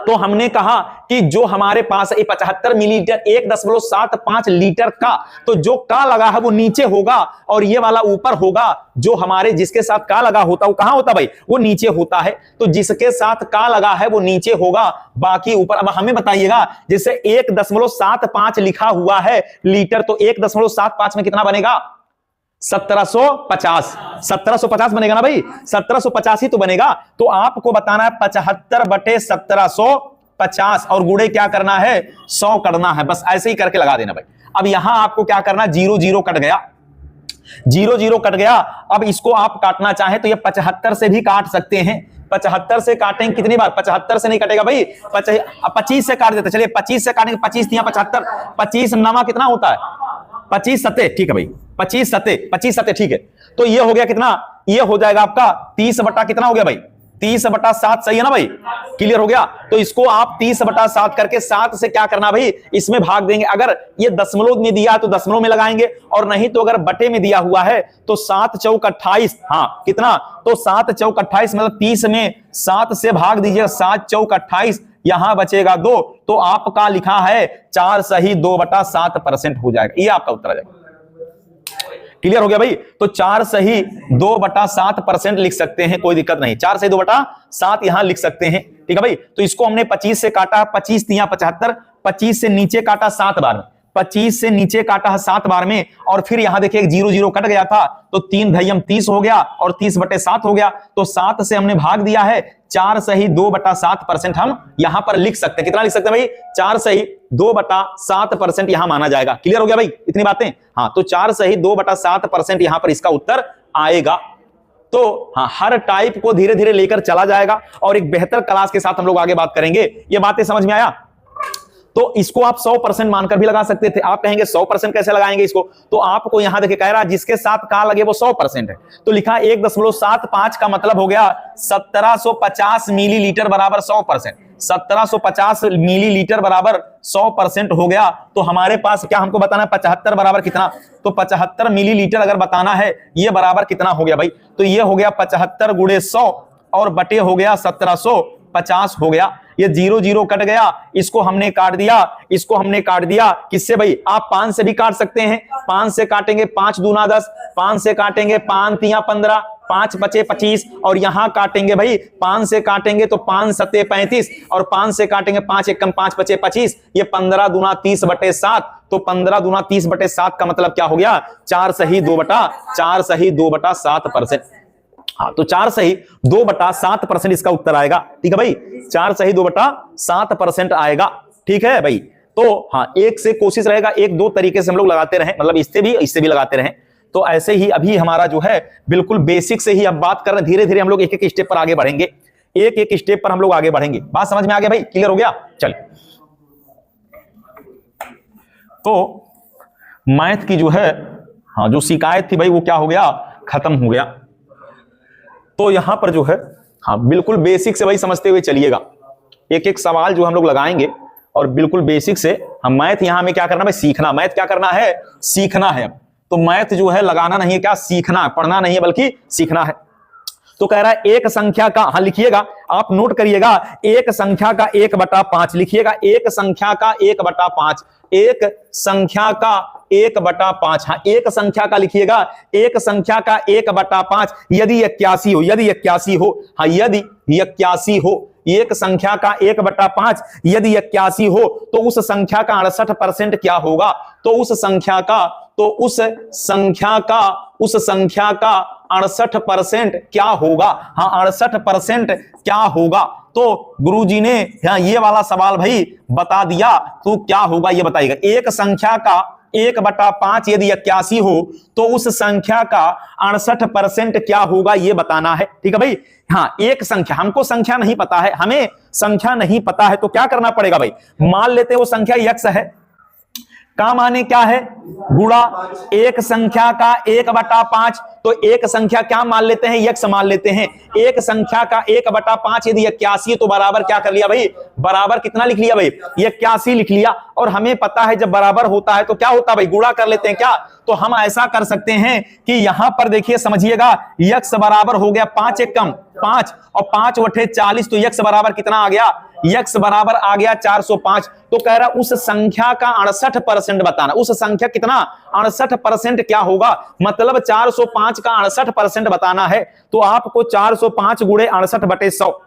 तो हमने कहा कि जो हमारे पास 75 मिलीलीटर 1.75 लीटर का, तो जो का लगा है वो नीचे होगा और ये वाला ऊपर होगा। जो हमारे जिसके साथ का लगा होता है वो कहां होता भाई, वो नीचे होता है। तो जिसके साथ का लगा है वो नीचे होगा, बाकी ऊपर। अब हमें बताइएगा, जैसे 1.75 लिखा हुआ है लीटर, तो 1.75 में कितना बनेगा, 1750, 1750 बनेगा ना भाई, 1750 ही तो बनेगा। तो आपको बताना है 75/1750 और गुणे क्या करना है, 100 करना है, बस ऐसे ही करके लगा देना भाई। अब यहां आपको क्या करना, 0 0 कट गया, 0 0 कट गया। अब इसको आप काटना चाहें तो ये 75 से भी काट सकते हैं। 75 से काटेंगे कितनी बार, 75 से नहीं कटेगा भाई, 25 से काट देते। चलिए 25 से काटेंगे, 25 या 75, 25 नवा कितना होता है, 25 सत्ते, ठीक है भाई, 25 सत्ते ठीक है। तो ये हो गया कितना, ये हो जाएगा आपका 30 बटा कितना हो गया भाई, 30/7, सही है ना भाई, क्लियर हो गया। तो इसको आप 30/7 करके 7 से क्या करना भाई, इसमें भाग देंगे। अगर ये दशमलव में दिया है तो दशमलव में लगाएंगे, और नहीं तो अगर बटे में दिया हुआ है तो 7 चौक 28, हाँ कितना, तो 7 चौक 28 मतलब 30 में 7 से भाग दीजिए, 7 चौक 28, यहां बचेगा 2, तो आपका लिखा है 4 सही 2/7% हो जाएगा। ये आपका उत्तर आ जाएगा। क्लियर हो गया भाई। तो 4 सही 2/7% लिख सकते हैं, कोई दिक्कत नहीं, 4 सही 2/7 यहां लिख सकते हैं, ठीक है भाई। तो इसको हमने 25 से काटा, 25 तिया 75, 25 से नीचे काटा 7 बार में, 25 से नीचे काटा 7 बार में, और फिर यहां देखिए 0 0 कट गया था, तो 3 धयम 30 हो गया और 30/7 हो गया। तो 7 से हमने भाग दिया है, 4 सही 2/7% हम यहां पर लिख सकते हैं। कितना लिख सकते हैं भाई, 4 सही 2/7% यहां माना जाएगा। क्लियर हो गया भाई, इतनी बातें। हाँ, तो 4 सही 2/7% यहां पर इसका उत्तर आएगा। तो हाँ, हर टाइप को धीरे धीरे लेकर चला जाएगा और एक बेहतर क्लास के साथ हम लोग आगे बात करेंगे। ये बातें समझ में आया? तो इसको आप 100% मानकर भी लगा सकते थे। आप कहेंगे 100% कैसे लगाएंगे इसको, तो आपको यहां देखिए कह रहा है जिसके साथ का लगे वो 100% है, तो लिखा 1.75 का मतलब हो गया 1750 मिलीलीटर बराबर 100%, 1750 मिलीलीटर बराबर 100% हो गया। तो हमारे पास क्या हमको बताना है, 75 बराबर कितना, तो 75 मिलीलीटर अगर बताना है ये बराबर कितना हो गया भाई, तो ये हो गया 75 गुणे 100 और बटे हो गया 1750 हो गया। ये 0 0 कट गया, इसको हमने काट दिया, इसको हमने काट दिया किससे भाई, आप 5 से भी काट सकते हैं। 5 से काटेंगे 5 दूना 10, 5 से काटेंगे 5 तिया 15, 5 बचे 25 और यहां काटेंगे भाई 5 से काटेंगे तो 5 सत्ते 35 और 5 से काटेंगे 5 एकम 5 बचे 25, ये 15 दूना 30/7। तो 15 दूना 30/7 का मतलब क्या हो गया? 4 सही 2/7%। हाँ, तो 4 सही 2/7% इसका उत्तर आएगा। ठीक है भाई, 4 सही 2/7% आएगा। ठीक है भाई, तो हाँ, एक से कोशिश रहेगा, एक दो तरीके से हम लोग लगाते रहे, मतलब इससे भी लगाते रहे। तो ऐसे ही अभी हमारा जो है बिल्कुल बेसिक से ही अब बात कर रहे हैं, धीरे धीरे हम लोग एक एक स्टेप पर आगे बढ़ेंगे, एक एक स्टेप पर हम लोग आगे बढ़ेंगे। बात समझ में आ गया भाई? क्लियर हो गया? चलिए, तो मैथ की जो है हाँ जो शिकायत थी भाई वो क्या हो गया? खत्म हो गया। तो यहां पर जो है हाँ बिल्कुल बेसिक से भाई समझते हुए चलिएगा, एक एक सवाल जो हम लोग लगाएंगे और बिल्कुल बेसिक से हम मैथ यहां में क्या करना भाई? सीखना। मैथ क्या करना है? सीखना है। तो मैथ जो है लगाना नहीं है, क्या सीखना है, पढ़ना नहीं है बल्कि सीखना है। तो कह रहा है एक संख्या का, हाँ लिखिएगा, आप नोट करिएगा, एक संख्या का 1/5 लिखिएगा, एक संख्या का 1/5, एक संख्या का 1/5, हाँ एक संख्या का लिखिएगा, एक संख्या का 1/5 यदि 81 हो, यदि 81 हो, हाँ यदि 81 हो, एक संख्या का 1/5 यदि 81 हो तो उस संख्या का 68% क्या होगा? तो उस संख्या का 68% क्या होगा? हाँ 68% क्या होगा? तो गुरुजी ने यहाँ ये वाला सवाल भाई बता दिया, तो क्या होगा ये बताइएगा। एक संख्या का 1/5 यदि 81 हो तो उस संख्या का 68% क्या होगा ये बताना है। ठीक है भाई, हाँ एक संख्या, हमको संख्या नहीं पता है, हमें संख्या नहीं पता है, तो क्या करना पड़ेगा भाई? मान लेते हैं वो संख्या x है, का माने क्या है? गुणा एक संख्या का 1/5, तो एक संख्या क्या मान लेते हैं? x मान लेते हैं। एक संख्या का 1/5 यदि 81 है तो बराबर क्या कर लिया भाई? बराबर कितना लिख लिया भाई? 81 लिख लिया। और हमें पता है जब बराबर होता है तो क्या होता है भाई? गुणा कर लेते हैं क्या? तो हम ऐसा कर सकते हैं कि यहां पर देखिए समझिएगा, x बराबर हो गया 5 एकम 5 और 5 बटे 40, तो x बराबर कितना आ गया? x बराबर आ गया 405। तो कह रहा उस संख्या का 68% बताना। उस संख्या कितना? 68% क्या होगा? मतलब 405 का 68% बताना है। तो आपको 405 गुणे 68/100,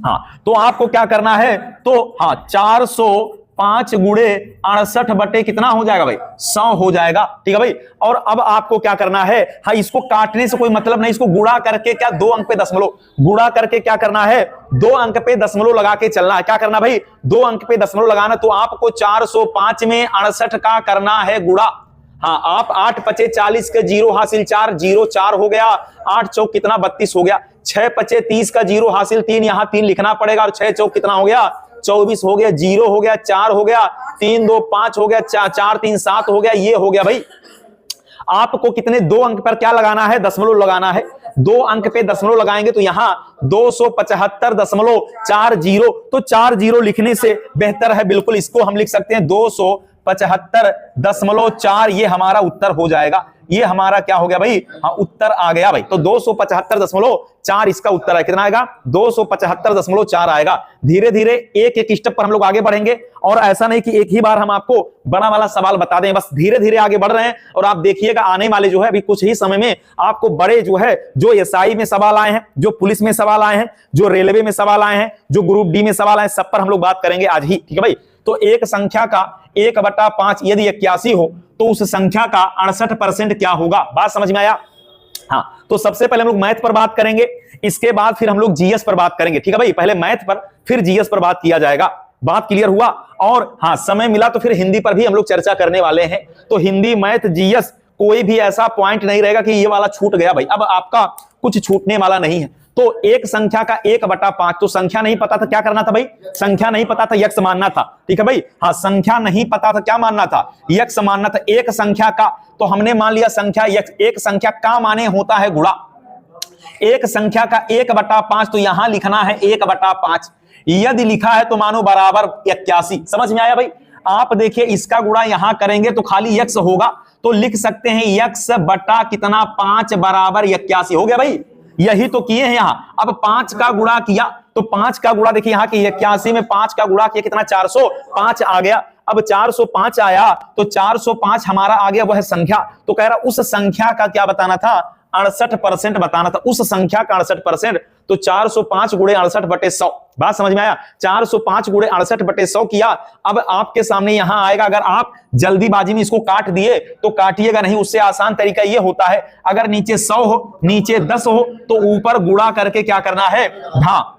हाँ तो आपको क्या करना है? तो हाँ 405 गुणे 68 बटे कितना हो जाएगा भाई? 100 हो जाएगा। ठीक है भाई, और अब आपको क्या करना है? हाँ इसको काटने से कोई मतलब नहीं, इसको गुणा करके क्या 2 अंक पे दशमलव, गुणा करके क्या करना है? 2 अंक पे दशमलव लगा के चलना है। क्या करना भाई? 2 अंक पे दशमलव लगाना। तो आपको 405 में 68 का करना है गुणा। हाँ आप 8 पचे 40 के 0 हासिल 4, 0 4 हो गया, 8 चौक कितना 32 हो गया, 6 पचे 30 का 0 हासिल 3, यहां 3 लिखना पड़ेगा, और 6 चौक कितना हो गया? 24 हो गया, 0 हो गया, 4 हो गया, 3 2 5 हो गया, 4 3 7 हो गया, ये हो गया भाई। आपको कितने 2 अंक पर क्या लगाना है? दशमलव लगाना है। 2 अंक पे दशमलव लगाएंगे तो यहां 275.40, तो 40 लिखने से बेहतर है बिल्कुल इसको हम लिख सकते हैं 275.4, ये हमारा उत्तर हो जाएगा। ये हमारा क्या हो गया भाई? हाँ उत्तर आ गया भाई। तो 275.4 इसका उत्तर है। कितना आएगा? 275.4 आएगा। धीरे धीरे एक एक स्टेप पर हम लोग आगे बढ़ेंगे, और ऐसा नहीं कि एक ही बार हम आपको बड़ा वाला सवाल बता दें, बस धीरे धीरे आगे बढ़ रहे हैं। और आप देखिएगा आने वाले जो है अभी कुछ ही समय में आपको बड़े जो है, जो एसआई में सवाल आए हैं, जो पुलिस में सवाल आए हैं, जो रेलवे में सवाल आए हैं, जो ग्रुप डी में सवाल आए, सब पर हम लोग बात करेंगे आज ही। ठीक है भाई, तो एक संख्या का 1/5 यदि 81 हो तो उस संख्या का 68% क्या होगा? बात समझ में आया? हाँ, तो सबसे पहले हम लोग मैथ पर बात करेंगे, इसके बाद फिर हम लोग जीएस पर बात करेंगे। ठीक है भाई, पहले मैथ पर फिर जीएस पर बात किया जाएगा। बात क्लियर हुआ? और हाँ समय मिला तो फिर हिंदी पर भी हम लोग चर्चा करने वाले हैं। तो हिंदी, मैथ, जीएस, कोई भी ऐसा पॉइंट नहीं रहेगा कि ये वाला छूट गया भाई। अब आपका कुछ छूटने वाला नहीं है। तो एक संख्या का 1/5, तो संख्या नहीं पता था, क्या करना था भाई? संख्या नहीं पता था, x मानना था। ठीक है भाई, हाँ संख्या नहीं पता था, क्या मानना था? x मानना था। एक संख्या का, तो हमने मान लिया संख्या x। एक संख्या का माने होता है गुणा। एक संख्या का 1/5, तो यहां लिखना है 1/5। यदि लिखा है तो मानो बराबर 81। समझ में आया भाई? आप देखिए इसका गुणा यहां करेंगे तो खाली x होगा, तो लिख सकते हैं x बटा कितना 5 बराबर 81। हो गया भाई, यही तो किए हैं यहां। अब 5 का गुणा किया तो 5 का गुणा देखिए यहां की 81 में 5 का गुणा किया कितना 405 आ गया। अब 405 आया तो 405 हमारा आ गया वह संख्या। तो कह रहा उस संख्या का क्या बताना था? 68% बताना था, उस संख्या का 68%। तो 405 गुणे 68/100, बात समझ में आया? 405 गुणे 68/100 किया। अब आपके सामने यहां आएगा, अगर आप जल्दीबाजी में इसको काट दिए तो काटिएगा नहीं, उससे आसान तरीका यह होता है, अगर नीचे 100 हो नीचे 10 हो तो ऊपर गुणा करके क्या करना है, हाँ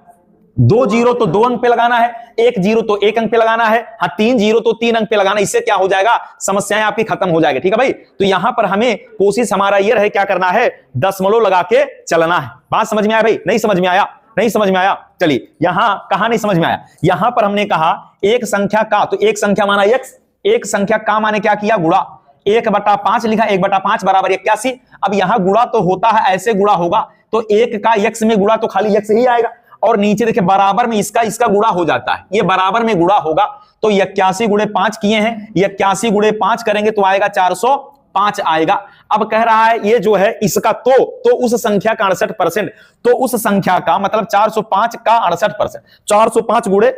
2 जीरो तो 2 अंक पे लगाना है, 1 जीरो तो 1 अंक पे लगाना है, हाँ 3 जीरो तो 3 अंक पे लगाना है। इससे क्या हो जाएगा, समस्याएं आपकी खत्म हो जाएगी। ठीक है भाई, तो यहां पर हमें कोशिश हमारा ये रहे, क्या करना है, दशमलव लगा के चलना है। बात समझ में आया भाई? नहीं समझ में आया? नहीं समझ में आया? चलिए, यहां कहां नहीं समझ में आया, यहां पर हमने कहा एक संख्या का, तो एक संख्या माना x, एक संख्या का माने क्या किया, गुणा, 1/5 लिखा, 1/5 बराबर 81। अब यहां गुणा तो होता है, ऐसे गुणा होगा तो 1 का x में गुणा तो खाली x ही आएगा, और नीचे देखिए बराबर में इसका गुणा हो जाता है, ये बराबर में गुणा होगा, तो 81 गुणे 5 किए हैं, 81 गुणे 5 करेंगे तो आएगा 405 आएगा। अब कह रहा है ये जो है इसका तो उस संख्या का 68%, तो उस संख्या का मतलब 405 का 68%, 405 गुणे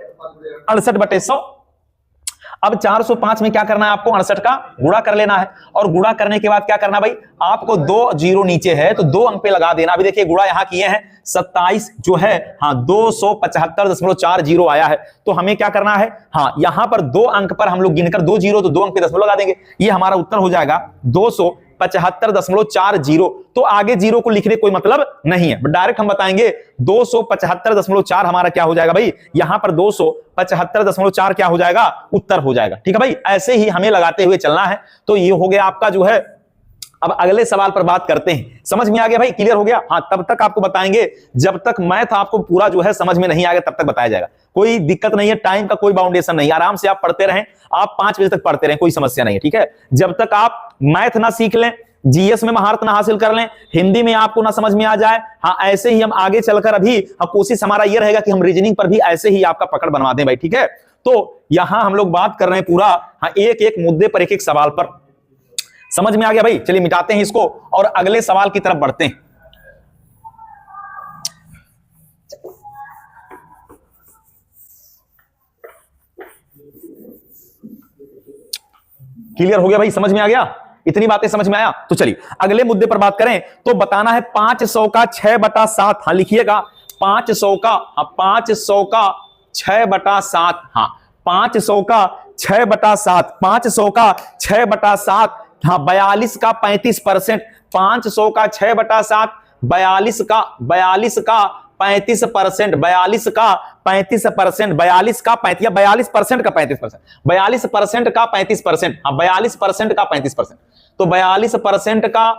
68/100। अब 405 में क्या करना है आपको, 68 का गुणा कर लेना है, और गुणा करने के बाद क्या करना भाई, आपको 2 जीरो नीचे है तो 2 अंक पे लगा देना। अभी देखिए गुणा यहां किए हैं, 27 जो है, हाँ 275.40 आया है, तो हमें क्या करना है, हाँ यहां पर 2 अंक पर हम लोग गिनकर 2 जीरो तो 2 अंक पे दशमलव लगा देंगे, ये हमारा उत्तर हो जाएगा 275.40। तो आगे जीरो को लिखने कोई मतलब नहीं है, डायरेक्ट हम बताएंगे 275.4 हमारा क्या हो जाएगा भाई, यहां पर 275.4 क्या हो जाएगा, उत्तर हो जाएगा। ठीक है भाई, ऐसे ही हमें लगाते हुए चलना है। तो ये हो गया आपका जो है। अब अगले सवाल पर बात करते हैं। समझ में आ गया भाई, क्लियर हो गया? हाँ, तब तक आपको बताएंगे जब तक मैथ आपको पूरा जो है समझ में नहीं आ गया तब तक बताया जाएगा, कोई दिक्कत नहीं है, टाइम का कोई बाउंडेशन नहीं, आराम से आप पढ़ते रहें, आप 5 बजे तक पढ़ते रहें, कोई समस्या नहीं है। ठीक है, जब तक आप मैथ ना सीख लें, जीएस में महारत ना हासिल कर लें, हिंदी में आपको ना समझ में आ जाए, हाँ ऐसे ही हम आगे चलकर अभी कोशिश हमारा यह रहेगा कि हम रीजनिंग पर भी ऐसे ही आपका पकड़ बनवा दें भाई। ठीक है, तो यहां हम लोग बात कर रहे हैं पूरा, हाँ एक एक मुद्दे पर, एक एक सवाल पर। समझ में आ गया भाई? चलिए मिटाते हैं इसको और अगले सवाल की तरफ बढ़ते हैं। क्लियर हो गया भाई? समझ में आ गया? इतनी बातें समझ में आया? तो चलिए अगले मुद्दे पर बात करें। तो बताना है 500 का 6/7, हाँ लिखिएगा 500 का, हाँ 500 का 6/7, हाँ 500 का 6/7, 500 का 6/7, हाँ 42 का 35%, 500 का 6/7, 42 का 35%, 42 का 35%, 42 का 35 या 42% का 35%, 42% का 35%, हाँ 42% का 35%, तो 42% का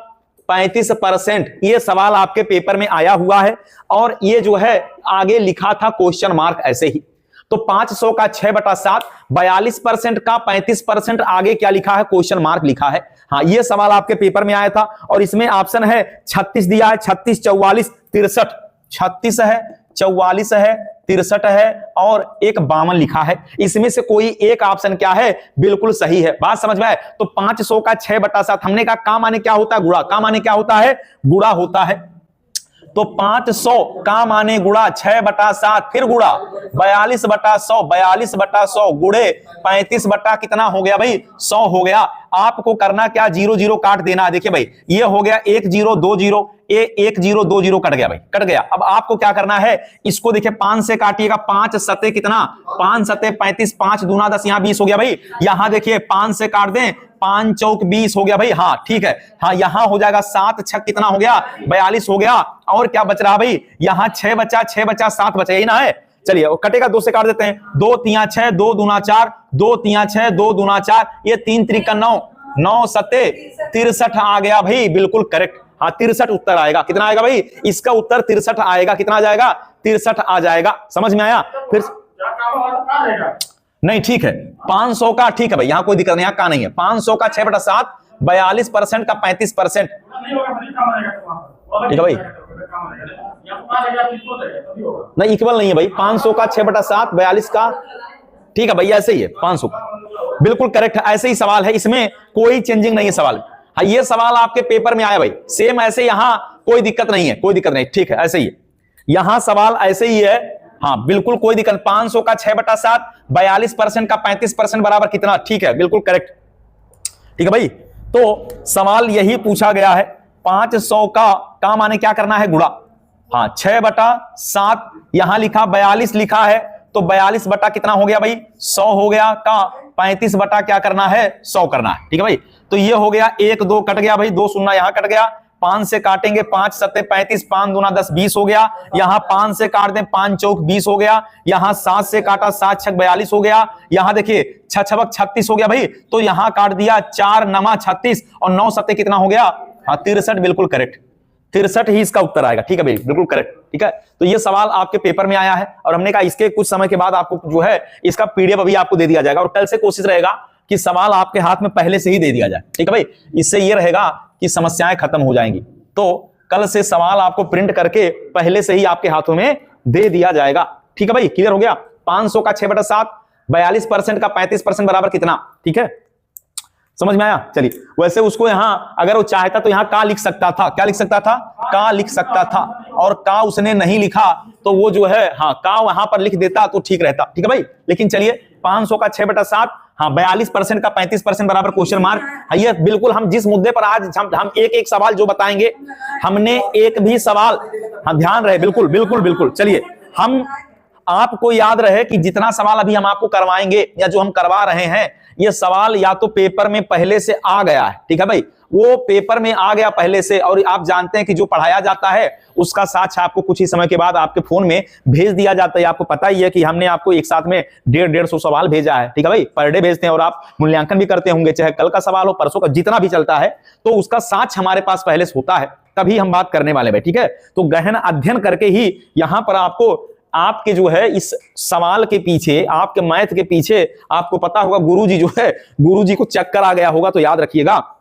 35%, ये सवाल आपके पेपर में आया हुआ है, और ये जो है आगे लिखा था क्वेश्चन मार्क ऐसे ही। तो 500 का 6/7, 42% का 35%, आगे क्या लिखा है, क्वेश्चन मार्क लिखा है। हाँ ये सवाल आपके पेपर में आया था, और इसमें ऑप्शन है 36 दिया है, 36, 44, 63, 36 है, 44 है, 63 है, और एक 52 लिखा है। इसमें से कोई एक ऑप्शन क्या है, बिल्कुल सही है। बात समझ में आए? तो 500 का 6/7, हमने कहा का माने क्या होता है, गुणा, का माने क्या होता है, गुणा होता है। तो 500 का माने गुणा 6/7, फिर गुणा 42/100, 42/100 गुणे 35 बटा कितना हो गया भाई, 100 हो गया। आपको करना क्या, 0 0 काट देना है। देखिए भाई ये हो गया 1 0 2 0, 1 0 2 0 कट गया भाई, कट गया। अब आपको क्या करना है, इसको देखिए 5 से काटिएगा, 5 सते कितना, 5 सते 35, 5 दूना 10, यहां 20 हो गया भाई। यहां देखिए 5 से काट दें, 5 चौक 20 हो गया भाई, हाँ ठीक है। हाँ यहां हो जाएगा 7 6 कितना हो गया, 42 हो गया। और क्या बच रहा भाई, यहां 6 बचा, 6 बचा, 7 बचा, यही ना है। चलिए कटेगा, 2 से काट देते हैं, 2 3 6, 2 दूना 4, 2 3 6, 2 दूना 4, ये 3 त्रिका 9, 9 सते 63 आ गया भाई, बिल्कुल करेक्ट। हाँ 63 उत्तर आएगा, कितना आएगा भाई, इसका उत्तर 63 आएगा। कितना आ जाएगा, 63 आ जाएगा। समझ में आया? फिर नहीं ठीक है, 500 का ठीक है भाई, यहां कोई दिक्कत नहीं, यहां का नहीं है। 500 का 6/7, 42% का 35%, ठीक है भाई, नहीं इक्वल नहीं है भाई। 500 का 6/7, 42 का, ठीक है भाई ऐसे ही है। 500 का बिल्कुल करेक्ट है, ऐसे ही सवाल है, इसमें कोई चेंजिंग नहीं है सवाल। हाँ ये सवाल आपके पेपर में आया भाई, सेम ऐसे, यहां कोई दिक्कत नहीं है, कोई दिक्कत नहीं, ठीक है ऐसे ही है, यहां सवाल ऐसे ही है। हाँ बिल्कुल कोई दिक्कत। 500 का 6/7, 42% का 35% बराबर कितना, ठीक है बिल्कुल करेक्ट, ठीक है भाई। तो सवाल यही पूछा गया है, 500 का माने क्या करना है, गुणा। हाँ 6/7, यहां लिखा 42 लिखा है, तो 42 बटा कितना हो गया भाई, 100 हो गया का 35 बटा क्या करना है, 100 करना है। ठीक है भाई, तो ये हो गया 1 2 कट गया भाई, 2 शून्य यहां कट गया, 5 से काटेंगे 5 सत्ते 35, 5 दूना 10 20 हो गया, यहां 5 से काट दें 5 चौक 20 हो गया, यहां 7 से काटा 7 छक 42 हो गया, यहां देखिए 6 छबक 36 हो गया भाई, तो यहां काट दिया 4 नमा 36 और 9 सत्ते कितना हो गया, हाँ 63, बिल्कुल करेक्ट, 63 ही इसका उत्तर आएगा। ठीक है भाई, बिल्कुल करेक्ट। ठीक है, तो ये सवाल आपके पेपर में आया है और हमने कहा इसके कुछ समय के बाद आपको जो है इसका पीडीएफ अभी आपको दे दिया जाएगा और कल से कोशिश रहेगा कि सवाल आपके हाथ में पहले से ही दे दिया जाए। ठीक है भाई, इससे ये रहेगा कि समस्याएं खत्म हो जाएंगी। तो कल से सवाल आपको प्रिंट करके पहले से ही आपके हाथों में दे दिया जाएगा। ठीक है भाई, क्लियर हो गया। 500 का 6/7, 42% का 35% बराबर कितना, ठीक है, समझ में आया। चलिए, वैसे उसको यहां अगर वो चाहता तो यहां का लिख सकता था, क्या लिख सकता था, का लिख सकता था, और का उसने नहीं लिखा तो वो जो है हाँ का वहां पर लिख देता तो ठीक रहता। ठीक है भाई, लेकिन चलिए 500 का 6/7, हाँ 42% का 35% बराबर क्वेश्चन मार्क। ये बिल्कुल हम जिस मुद्दे पर आज हम एक एक सवाल जो बताएंगे, हमने एक भी सवाल, हाँ ध्यान रहे, बिल्कुल बिल्कुल बिल्कुल। चलिए, हम आपको याद रहे कि जितना सवाल अभी हम आपको करवाएंगे या जो हम करवा रहे हैं, ये सवाल या तो पेपर में पहले से आ गया है, ठीक है भाई, वो पेपर में आ गया पहले से, और आप जानते हैं कि जो पढ़ाया जाता है उसका साक्ष्य आपको कुछ ही समय के बाद आपके फोन में भेज दिया जाता है। आपको पता ही है कि हमने आपको एक साथ में 150-150 सवाल भेजा है। ठीक है भाई, पर डे भेजते हैं और आप मूल्यांकन भी करते होंगे, चाहे कल का सवाल हो, परसों का, जितना भी चलता है, तो उसका साक्ष्य हमारे पास पहले से होता है, तभी हम बात करने वाले हैं। ठीक है, तो गहन अध्ययन करके ही यहां पर आपको आपके जो है इस सवाल के पीछे, आपके मैथ के पीछे, आपको पता होगा गुरुजी जो है, गुरुजी को चक्कर आ गया होगा, तो याद रखिएगा।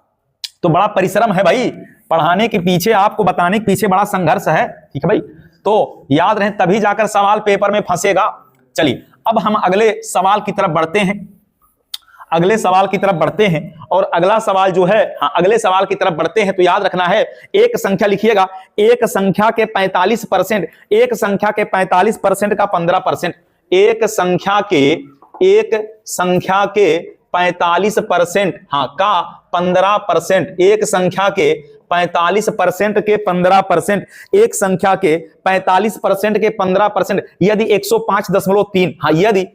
तो बड़ा परिश्रम है भाई पढ़ाने के पीछे, आपको बताने के पीछे बड़ा संघर्ष है। ठीक है भाई, तो याद रहे, तभी जाकर सवाल पेपर में फंसेगा। चलिए, अब हम अगले सवाल की तरफ बढ़ते हैं, अगले सवाल की तरफ बढ़ते हैं, और अगला सवाल जो है, हाँ अगले सवाल की तरफ बढ़ते हैं, तो याद रखना है, एक संख्या लिखिएगा, एक संख्या के 45%, एक संख्या के 45% का 15%, एक संख्या के 45%, हाँ का 15%, एक संख्या के 45% के 15%, एक संख्या के 45% के 15%, यदि 105.3, हाँ यदि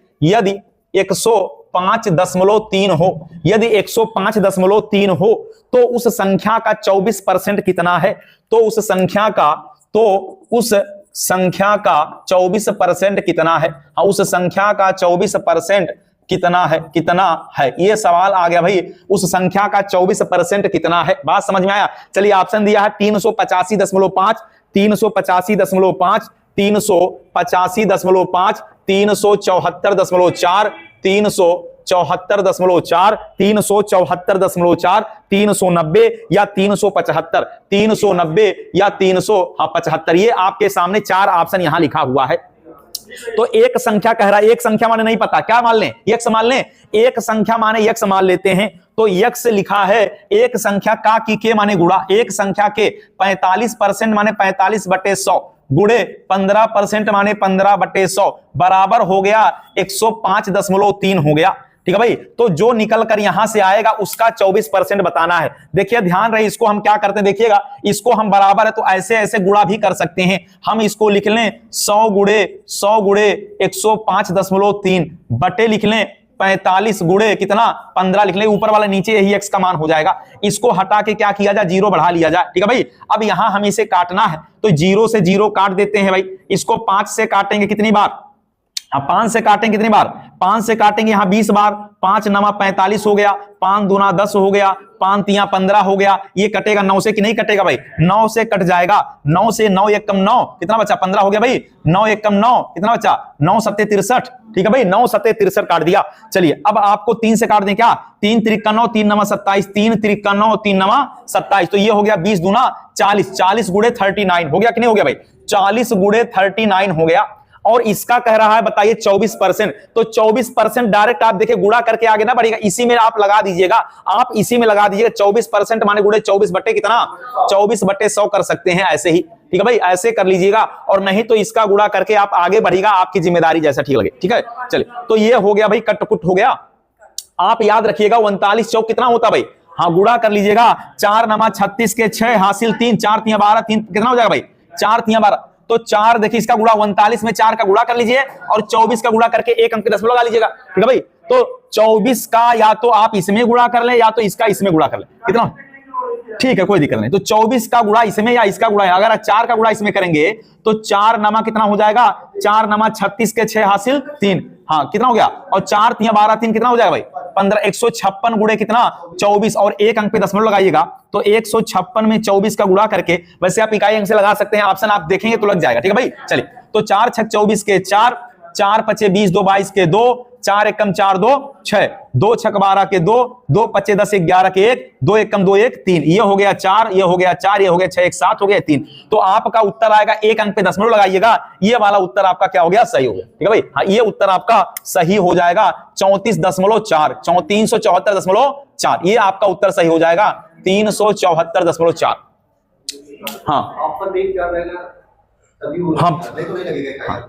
105.3 हो, यदि 105.3 हो, तो उस संख्या का 24% कितना है, तो उस संख्या का 24% कितना है, हाँ उस संख्या का 24% कितना है, ये सवाल आ गया भाई, उस संख्या का 24% कितना है। बात समझ में आया। चलिए, ऑप्शन दिया है 385.5, 385.5, 385.5, 374.4, 374.4, 374.4, 390 या 375, 390 या 375, ये आपके सामने 4 ऑप्शन यहां लिखा हुआ है। तो एक संख्या कह रहा है, एक संख्या माने नहीं पता, क्या मान लें, यक्स मान लें, एक संख्या माने यक्स मान लेते हैं, तो यक्स लिखा है, एक संख्या का की के माने गुणा, एक संख्या के 45% माने 45/100 गुणे 15% माने 15/100 बराबर हो गया 105.3 हो गया। ठीक है भाई, तो जो निकल कर यहां से आएगा उसका 24% बताना है। देखिए ध्यान रहे, इसको हम क्या करते हैं, देखिएगा, इसको हम बराबर है तो ऐसे ऐसे गुणा भी कर सकते हैं। हम इसको लिख लें 100 गुणे 105.3 बटे लिख लें 45 गुणे कितना 15 लिख लें, ऊपर वाला नीचे यही x का मान हो जाएगा। इसको हटा के क्या किया जाए, 0 बढ़ा लिया जाए। ठीक है भाई, अब यहां हम इसे काटना है तो 0 से 0 काट देते हैं भाई। इसको 5 से काटेंगे कितनी बार, 5 से काटेंगे कितनी बार, 5 से काटेंगे यहां 20 बार, 5 नमा 45 हो गया, 5 दूना 10 हो गया, 5 तिया 15 हो गया। ये कटेगा 9 से कि नहीं कटेगा भाई, 9 से कट जाएगा, 9 से 9 एक कम 9 कितना बचा, 15 हो गया भाई, 9 एक कम 9 कितना बचा, 9 सत्ते 63। ठीक है भाई, 9 सत्ते 63 काट दिया। चलिए, अब आपको 3 से काट दें, क्या 3 त्रिक 9, 3 नमा 27, 3 त्रिक 9, 3 नमा 27, तो ये हो गया 20 दूना 40, 40 गुणे 39 हो गया कि नहीं हो गया भाई, 40 गुणे 39 हो गया। और इसका कह रहा है बताइए 24%, तो 24% डायरेक्ट आप देखिए गुणा करके आगे ना बढ़ेगा, इसी में आप लगा दीजिएगा, आप इसी में लगा दीजिएगा 24% माने गुणे 24 बटे कितना, 24/100 कर सकते हैं ऐसे ही। ठीक है भाई, ऐसे कर लीजिएगा, और नहीं तो इसका गुणा करके आप आगे बढ़िएगा, आपकी जिम्मेदारी जैसा ठीक लगे। ठीक है, चलिए, तो ये हो गया भाई, कट कुट हो गया। आप याद रखिएगा 39 चौक कितना होता भाई, हाँ गुड़ा कर लीजिएगा, 4 नमा 36 के 6 हासिल 3, 4 तिया 12, 3 कितना हो जाएगा भाई, 4 तिया 12। तो 4 देखिए इसका गुड़ा 39 में 4 का गुड़ा कर लीजिए और 24 का गुड़ा करके एक अंक पे दशमलव लगा लीजिएगा, ठीक है भाई। तो 24 का या तो आप इसमें गुड़ा कर लें या तो इसका इसमें गुड़ा कर लें, कितना, ठीक है कोई दिक्कत नहीं। तो 24 का गुड़ा इसमें या इसका गुड़ा, अगर 4 का गुड़ा इसमें करेंगे तो 4 नमा कितना हो जाएगा, 4 नमा 36 के 6 हासिल 3, हाँ कितना हो गया, और 4 तिया 12, 3 कितना हो जाएगा भाई 15, 156 गुड़े कितना 24 और एक अंक पे दशमलव लगाइएगा तो 156 में 24 का गुड़ा करके, वैसे आप इकाई अंक से लगा सकते हैं, ऑप्शन आप देखेंगे तो लग जाएगा, ठीक है भाई। चलिए तो 4 छक 24 के 4, 4 पचे 20, 2 22 के 2, 4 एकम 4 2 6, 2 छक 12 के 2, 2 पचे 10 11 के 1, 2 एकम 2 1 3, ये हो गया 4, ये हो गया 4, ये हो गया 6 1 7 हो गया 3। तो आपका उत्तर आएगा, एक अंक पे दशमलव लगाइएगा, ये वाला उत्तर आपका क्या हो गया, सही हो गया, ठीक है भाई। हाँ ये उत्तर आपका सही हो जाएगा 34.4, 374.4, ये आपका उत्तर सही हो जाएगा 374.4। हाँ हाँ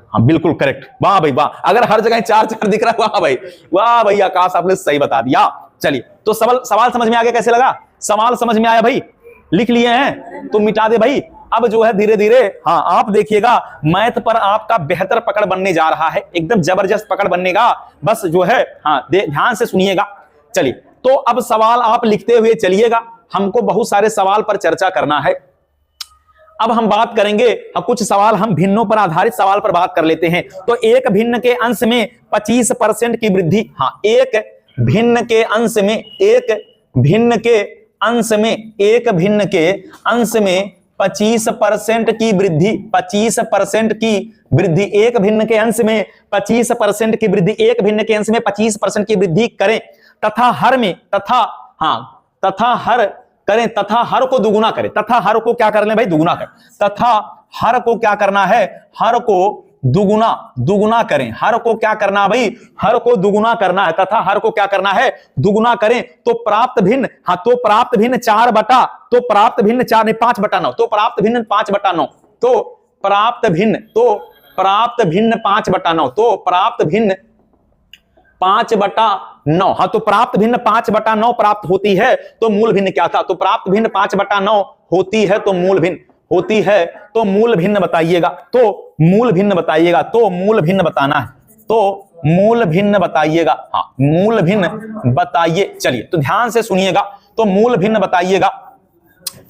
हाँ बिल्कुल करेक्ट, वाह भाई वाह, अगर हर जगह 4 4 दिख रहा है, वाह भाई आकाश आपने सही बता दिया। चलिए तो सवाल समझ में आ गया, कैसे लगा, सवाल समझ में आया भाई, लिख लिए हैं तो मिटा दे भाई। अब जो है धीरे धीरे, हाँ आप देखिएगा मैथ पर आपका बेहतर पकड़ बनने जा रहा है, एकदम जबरदस्त पकड़ बनेगा, बस जो है हाँ ध्यान से सुनिएगा। चलिए तो अब सवाल आप लिखते हुए चलिएगा, हमको बहुत सारे सवाल पर चर्चा करना है। अब हम बात करेंगे, कुछ सवाल हम भिन्नों पर आधारित सवाल पर बात कर लेते हैं। तो एक भिन्न के अंश में 25% की वृद्धि, हाँ एक भिन्न के अंश में, एक भिन्न के अंश में, एक भिन्न के अंश में 25% की वृद्धि, 25% की वृद्धि, एक भिन्न के अंश में 25% की वृद्धि, एक भिन्न के अंश में 25% की वृद्धि करें तथा हर में, तथा हाँ तथा हर करें, तथा हर को दुगुना करें, तथा हर को क्या कर लें भाई, दुगुना करें, तथा हर को क्या करना है, हर को दुगुना करें, हर को क्या करना भाई, हर को दुगुना करना है, तथा हर को क्या करना है, दुगुना करें। तो प्राप्त भिन्न, हाँ तो प्राप्त भिन्न 4 बटा, तो प्राप्त भिन्न 4 नहीं 5 बटा 9, तो प्राप्त भिन्न 5 बटा 9, तो प्राप्त भिन्न, तो प्राप्त भिन्न 5 बटा 9, तो प्राप्त भिन्न 5 बटा 9, हाँ तो प्राप्त भिन्न 5 बटा 9 प्राप्त होती है, तो मूल भिन्न क्या था, तो प्राप्त भिन्न 5 बटा 9 होती है, तो मूल भिन्न होती है, तो मूल भिन्न बताइएगा, तो मूल भिन्न बताइएगा, तो मूल भिन्न बताना है, तो मूल भिन्न बताइएगा, हाँ मूल भिन्न बताइए। चलिए तो ध्यान से सुनिएगा, तो मूल भिन्न बताइएगा।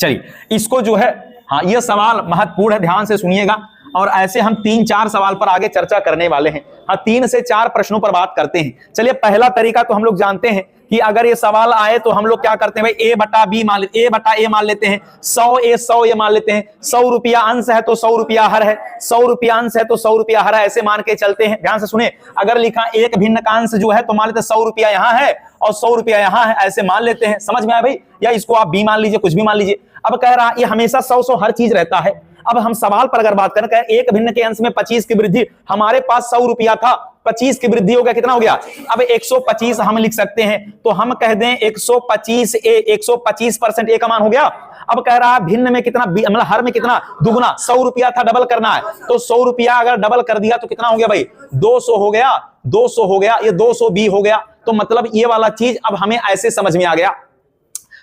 चलिए इसको जो है, हाँ यह सवाल महत्वपूर्ण है, ध्यान से सुनिएगा, और ऐसे हम 3-4 सवाल पर आगे चर्चा करने वाले हैं। हाँ 3 से 4 प्रश्नों पर बात करते हैं। चलिए पहला तरीका तो हम लोग जानते हैं कि अगर ये सवाल आए तो हम लोग क्या करते हैं भाई, a बटा b मान लेते, a बटा a मान लेते हैं, 100 a मान लेते हैं, 100 रुपया अंश है तो 100 रुपया हर है, 100 रुपया अंश है तो 100 रुपया हर है, ऐसे मान के चलते हैं। ध्यान से सुने, अगर लिखा एक भिन्न का अंश जो है तो मान लेते 100 रुपया यहाँ है और 100 रुपया यहाँ है, ऐसे मान लेते हैं। समझ में आया भाई, या इसको आप b मान लीजिए, कुछ भी मान लीजिए। अब कह रहा ये हमेशा 100 हर चीज रहता है। अब हम सवाल पर अगर बात करें, एक भिन्न के अंश में 25 की वृद्धि, हमारे पास 100 रुपया था, 25 की वृद्धि हो गया, कितना हो गया, अब 125 हम लिख सकते हैं, तो हम कह दें 125 ए, 125% ए का मान हो गया। अब कह रहा है भिन्न में कितना, मतलब हर में कितना, दुगुना, 100 रुपया था, डबल करना है, तो 100 रुपया अगर डबल कर दिया तो कितना हो गया भाई, 200 हो गया, 200 हो गया, ये 200 बी हो गया। तो मतलब ये वाला चीज अब हमें ऐसे समझ में आ गया,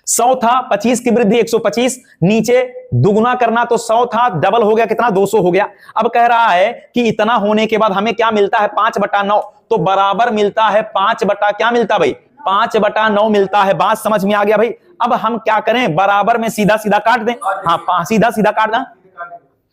100 था, 25 की वृद्धि 125, नीचे दुगुना करना तो 100 था, डबल हो गया, कितना 200 हो गया। अब कह रहा है कि इतना होने के बाद हमें क्या मिलता है, 5 बटा 9, तो बराबर मिलता है 5 बटा क्या मिलता भाई, 5 बटा 9 मिलता है। बात समझ में आ गया भाई। अब हम क्या करें, बराबर में सीधा सीधा काट दें, हाँ सीधा सीधा काट दें।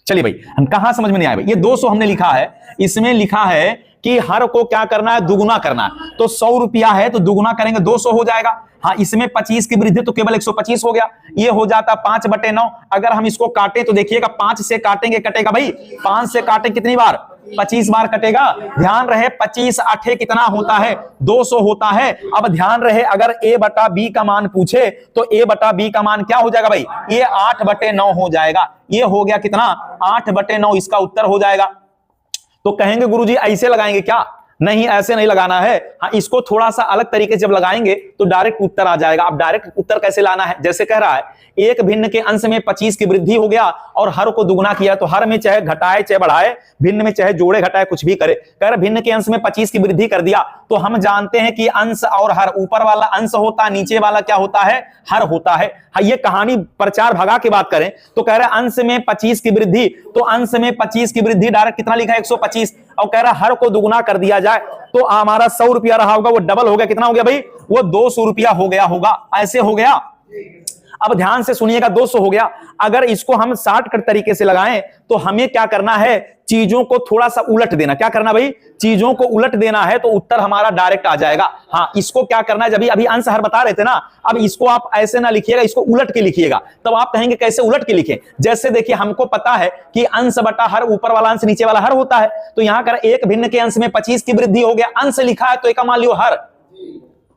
चलिए भाई, हम कहां समझ में नहीं आया भाई, ये 200 हमने लिखा है, इसमें लिखा है कि हर को क्या करना है, दुगुना करना है, तो 100 रुपया है तो दुगुना करेंगे 200 हो जाएगा। हाँ इसमें 25 की वृद्धि तो केवल 125 हो गया, ये हो जाता 5 बटे 9। अगर हम इसको काटें तो देखिएगा 5 से काटेंगे, कटेगा भाई, 5 से काटें कितनी बार, 25 बार कटेगा। ध्यान रहे 25 8 कितना होता है, 200 होता है। अब ध्यान रहे अगर a बटा b का मान पूछे तो a बटा b का मान क्या हो जाएगा भाई, ये 8 बटे 9 हो जाएगा। ये हो गया कितना, 8 बटे 9 इसका उत्तर हो जाएगा। तो कहेंगे गुरुजी ऐसे लगाएंगे क्या, नहीं, ऐसे नहीं लगाना है। हाँ, इसको थोड़ा सा अलग तरीके से जब लगाएंगे तो डायरेक्ट उत्तर आ जाएगा। अब डायरेक्ट उत्तर कैसे लाना है, जैसे कह रहा है एक भिन्न के अंश में 25 की वृद्धि हो गया और हर को दुगुना किया, तो हर में चाहे घटाए चाहे बढ़ाए, भिन्न में चाहे जोड़े घटाए कुछ भी करे, कह रहा भिन्न के अंश में 25 की वृद्धि कर दिया, तो हम जानते हैं कि अंश और हर, ऊपर वाला अंश होता है, नीचे वाला क्या होता है, हर होता है। हाँ, ये कहानी प्रचार भगा की बात करें तो कह रहा है अंश में 25 की वृद्धि, तो अंश में 25 की वृद्धि डायरेक्ट कितना लिखा है 125, और कह रहा है हर को दुगुना कर दिया जाए तो हमारा 100 रुपया रहा होगा वो डबल हो गया, कितना हो गया भाई, वो 200 रुपया हो गया होगा, ऐसे हो गया। अब ध्यान से सुनिएगा, 200 हो गया। अगर इसको हम 60 कट तरीके से लगाएं तो हमें क्या करना है, चीजों को थोड़ा सा उलट देना। क्या करना भाई, चीजों को उलट देना है तो उत्तर हमारा डायरेक्ट आ जाएगा। हाँ, इसको क्या करना है, जब अभी अंश हर बता रहे थे ना, अब इसको आप ऐसे ना लिखिएगा, इसको उलट के लिखिएगा। तब आप कहेंगे कैसे उलट के लिखें, जैसे देखिए हमको पता है कि अंश बटा हर, ऊपर वाला अंश नीचे वाला हर होता है, तो यहां कर एक भिन्न के अंश में 25 की वृद्धि हो गया, अंश लिखा है तो एक मान लियो हर,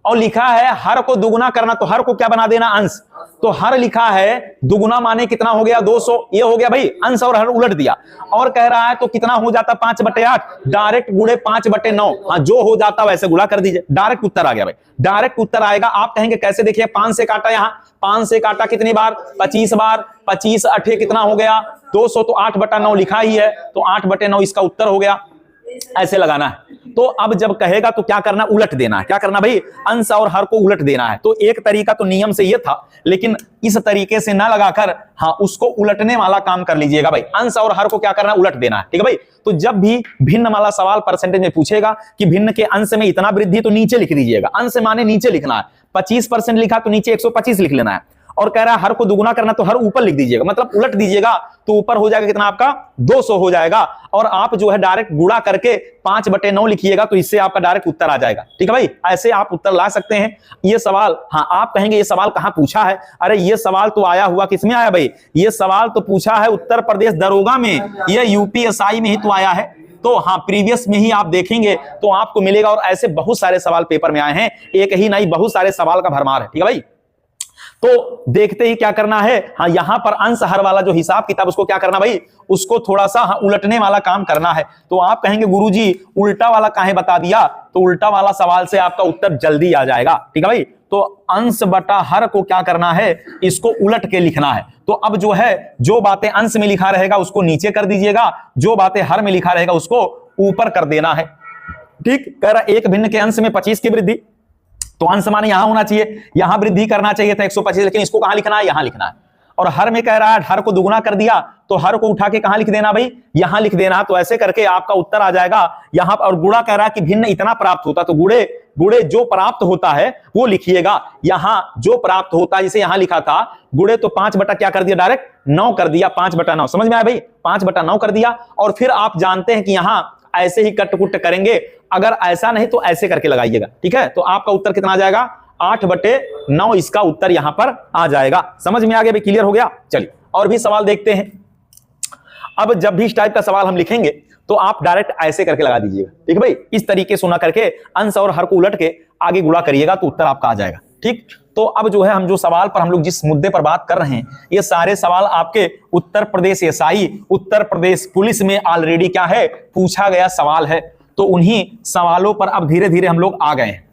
और लिखा है हर को दुगुना करना, तो हर को क्या बना देना, अंश, तो हर लिखा है दुगुना माने कितना हो गया 200, ये हो गया भाई, अंश और हर उलट दिया। और कह रहा है तो कितना हो जाता 5/8, डायरेक्ट गुणे 5/9। हाँ, जो हो जाता वैसे गुणा कर दीजिए, डायरेक्ट उत्तर आ गया भाई, डायरेक्ट उत्तर आएगा। आप कहेंगे कैसे, देखिए 5 से काटा, यहाँ 5 से काटा कितनी बार, 25 बार, 25 8 कितना हो गया 200, तो 8/9 लिखा ही है, तो 8/9 इसका उत्तर हो गया, ऐसे लगाना है। तो अब जब कहेगा तो क्या करना, उलट देना है। क्या करना भाई, अंश और हर को उलट देना है। तो एक तरीका तो नियम से ये था, लेकिन इस तरीके से ना लगाकर हाँ उसको उलटने वाला काम कर लीजिएगा भाई, अंश और हर को क्या करना, उलट देना है। ठीक है भाई, तो जब भी भिन्न वाला सवाल परसेंटेज में पूछेगा कि भिन्न के अंश में इतना वृद्धि, तो नीचे लिख दीजिएगा, अंश माने नीचे लिखना है, 25% लिखा तो नीचे 125 लिख लेना है, और कह रहा है हर को दुगुना करना तो हर ऊपर लिख दीजिएगा, मतलब उलट दीजिएगा, तो ऊपर हो जाएगा कितना आपका 200 हो जाएगा, और आप जो है डायरेक्ट गुणा करके 5/9 लिखिएगा, तो इससे आपका डायरेक्ट उत्तर आ जाएगा। ठीक है भाई, ऐसे आप उत्तर ला सकते हैं। ये सवाल, हाँ आप कहेंगे ये सवाल कहां पूछा है, अरे ये सवाल तो आया हुआ किसमें आया भाई, ये सवाल तो पूछा है उत्तर प्रदेश दरोगा में, ये यूपीएसआई में ही तो आया है। तो हाँ, प्रीवियस में ही आप देखेंगे तो आपको मिलेगा, और ऐसे बहुत सारे सवाल पेपर में आए हैं, एक ही नहीं बहुत सारे सवाल का भरमार है। ठीक है भाई, तो देखते ही क्या करना है, हाँ यहां पर अंश हर वाला जो हिसाब किताब उसको क्या करना भाई, उसको थोड़ा सा हाँ उलटने वाला काम करना है। तो आप कहेंगे गुरुजी उल्टा वाला काहे बता दिया, तो उल्टा वाला सवाल से आपका उत्तर जल्दी आ जाएगा। ठीक है भाई, तो अंश बटा हर को क्या करना है, इसको उलट के लिखना है। तो अब जो है, जो बातें अंश में लिखा रहेगा उसको नीचे कर दीजिएगा, जो बातें हर में लिखा रहेगा उसको ऊपर कर देना है। ठीक, कह रहा एक भिन्न के अंश में 25 की वृद्धि, तो अंश माने यहां होना चाहिए, यहां वृद्धि करना चाहिए था 125, लेकिन इसको कहां लिखना है, यहां लिखना है। और हर में कह रहा है हर को दुगुना कर दिया, तो हर को उठा के कहां लिख देना भाई, यहां लिख देना। तो ऐसे करके आपका उत्तर आ जाएगा यहां पर। और गुणा कह रहा है कि भिन्न इतना प्राप्त होता, तो गुणे गुणे जो प्राप्त होता है वो लिखिएगा, यहां जो प्राप्त होता है, जिसे यहां लिखा था गुणे, तो 5 बटा क्या कर दिया, डायरेक्ट 9 कर दिया, 5/9 समझ में आया भाई, 5/9 कर दिया। और फिर आप जानते हैं कि यहां ऐसे ही कट कुट करेंगे, अगर ऐसा नहीं तो ऐसे करके लगाइएगा। ठीक है, तो आपका उत्तर कितना आ जाएगा, 8/9 इसका उत्तर यहां पर आ जाएगा। समझ में आ गया भाई, क्लियर हो गया। चलिए और भी सवाल देखते हैं। अब जब भी इस टाइप का सवाल हम लिखेंगे तो आप डायरेक्ट ऐसे करके लगा दीजिएगा। ठीक है भाई, इस तरीके से ना करके अंश और हर को उलट के आगे गुणा करिएगा तो उत्तर आपका आ जाएगा। ठीक, तो अब जो है हम जो सवाल पर हम लोग जिस मुद्दे पर बात कर रहे हैं, ये सारे सवाल आपके उत्तर प्रदेश एसआई, उत्तर प्रदेश पुलिस में ऑलरेडी क्या है पूछा गया सवाल है। तो उन्हीं सवालों पर अब धीरे धीरे हम लोग आ गए हैं।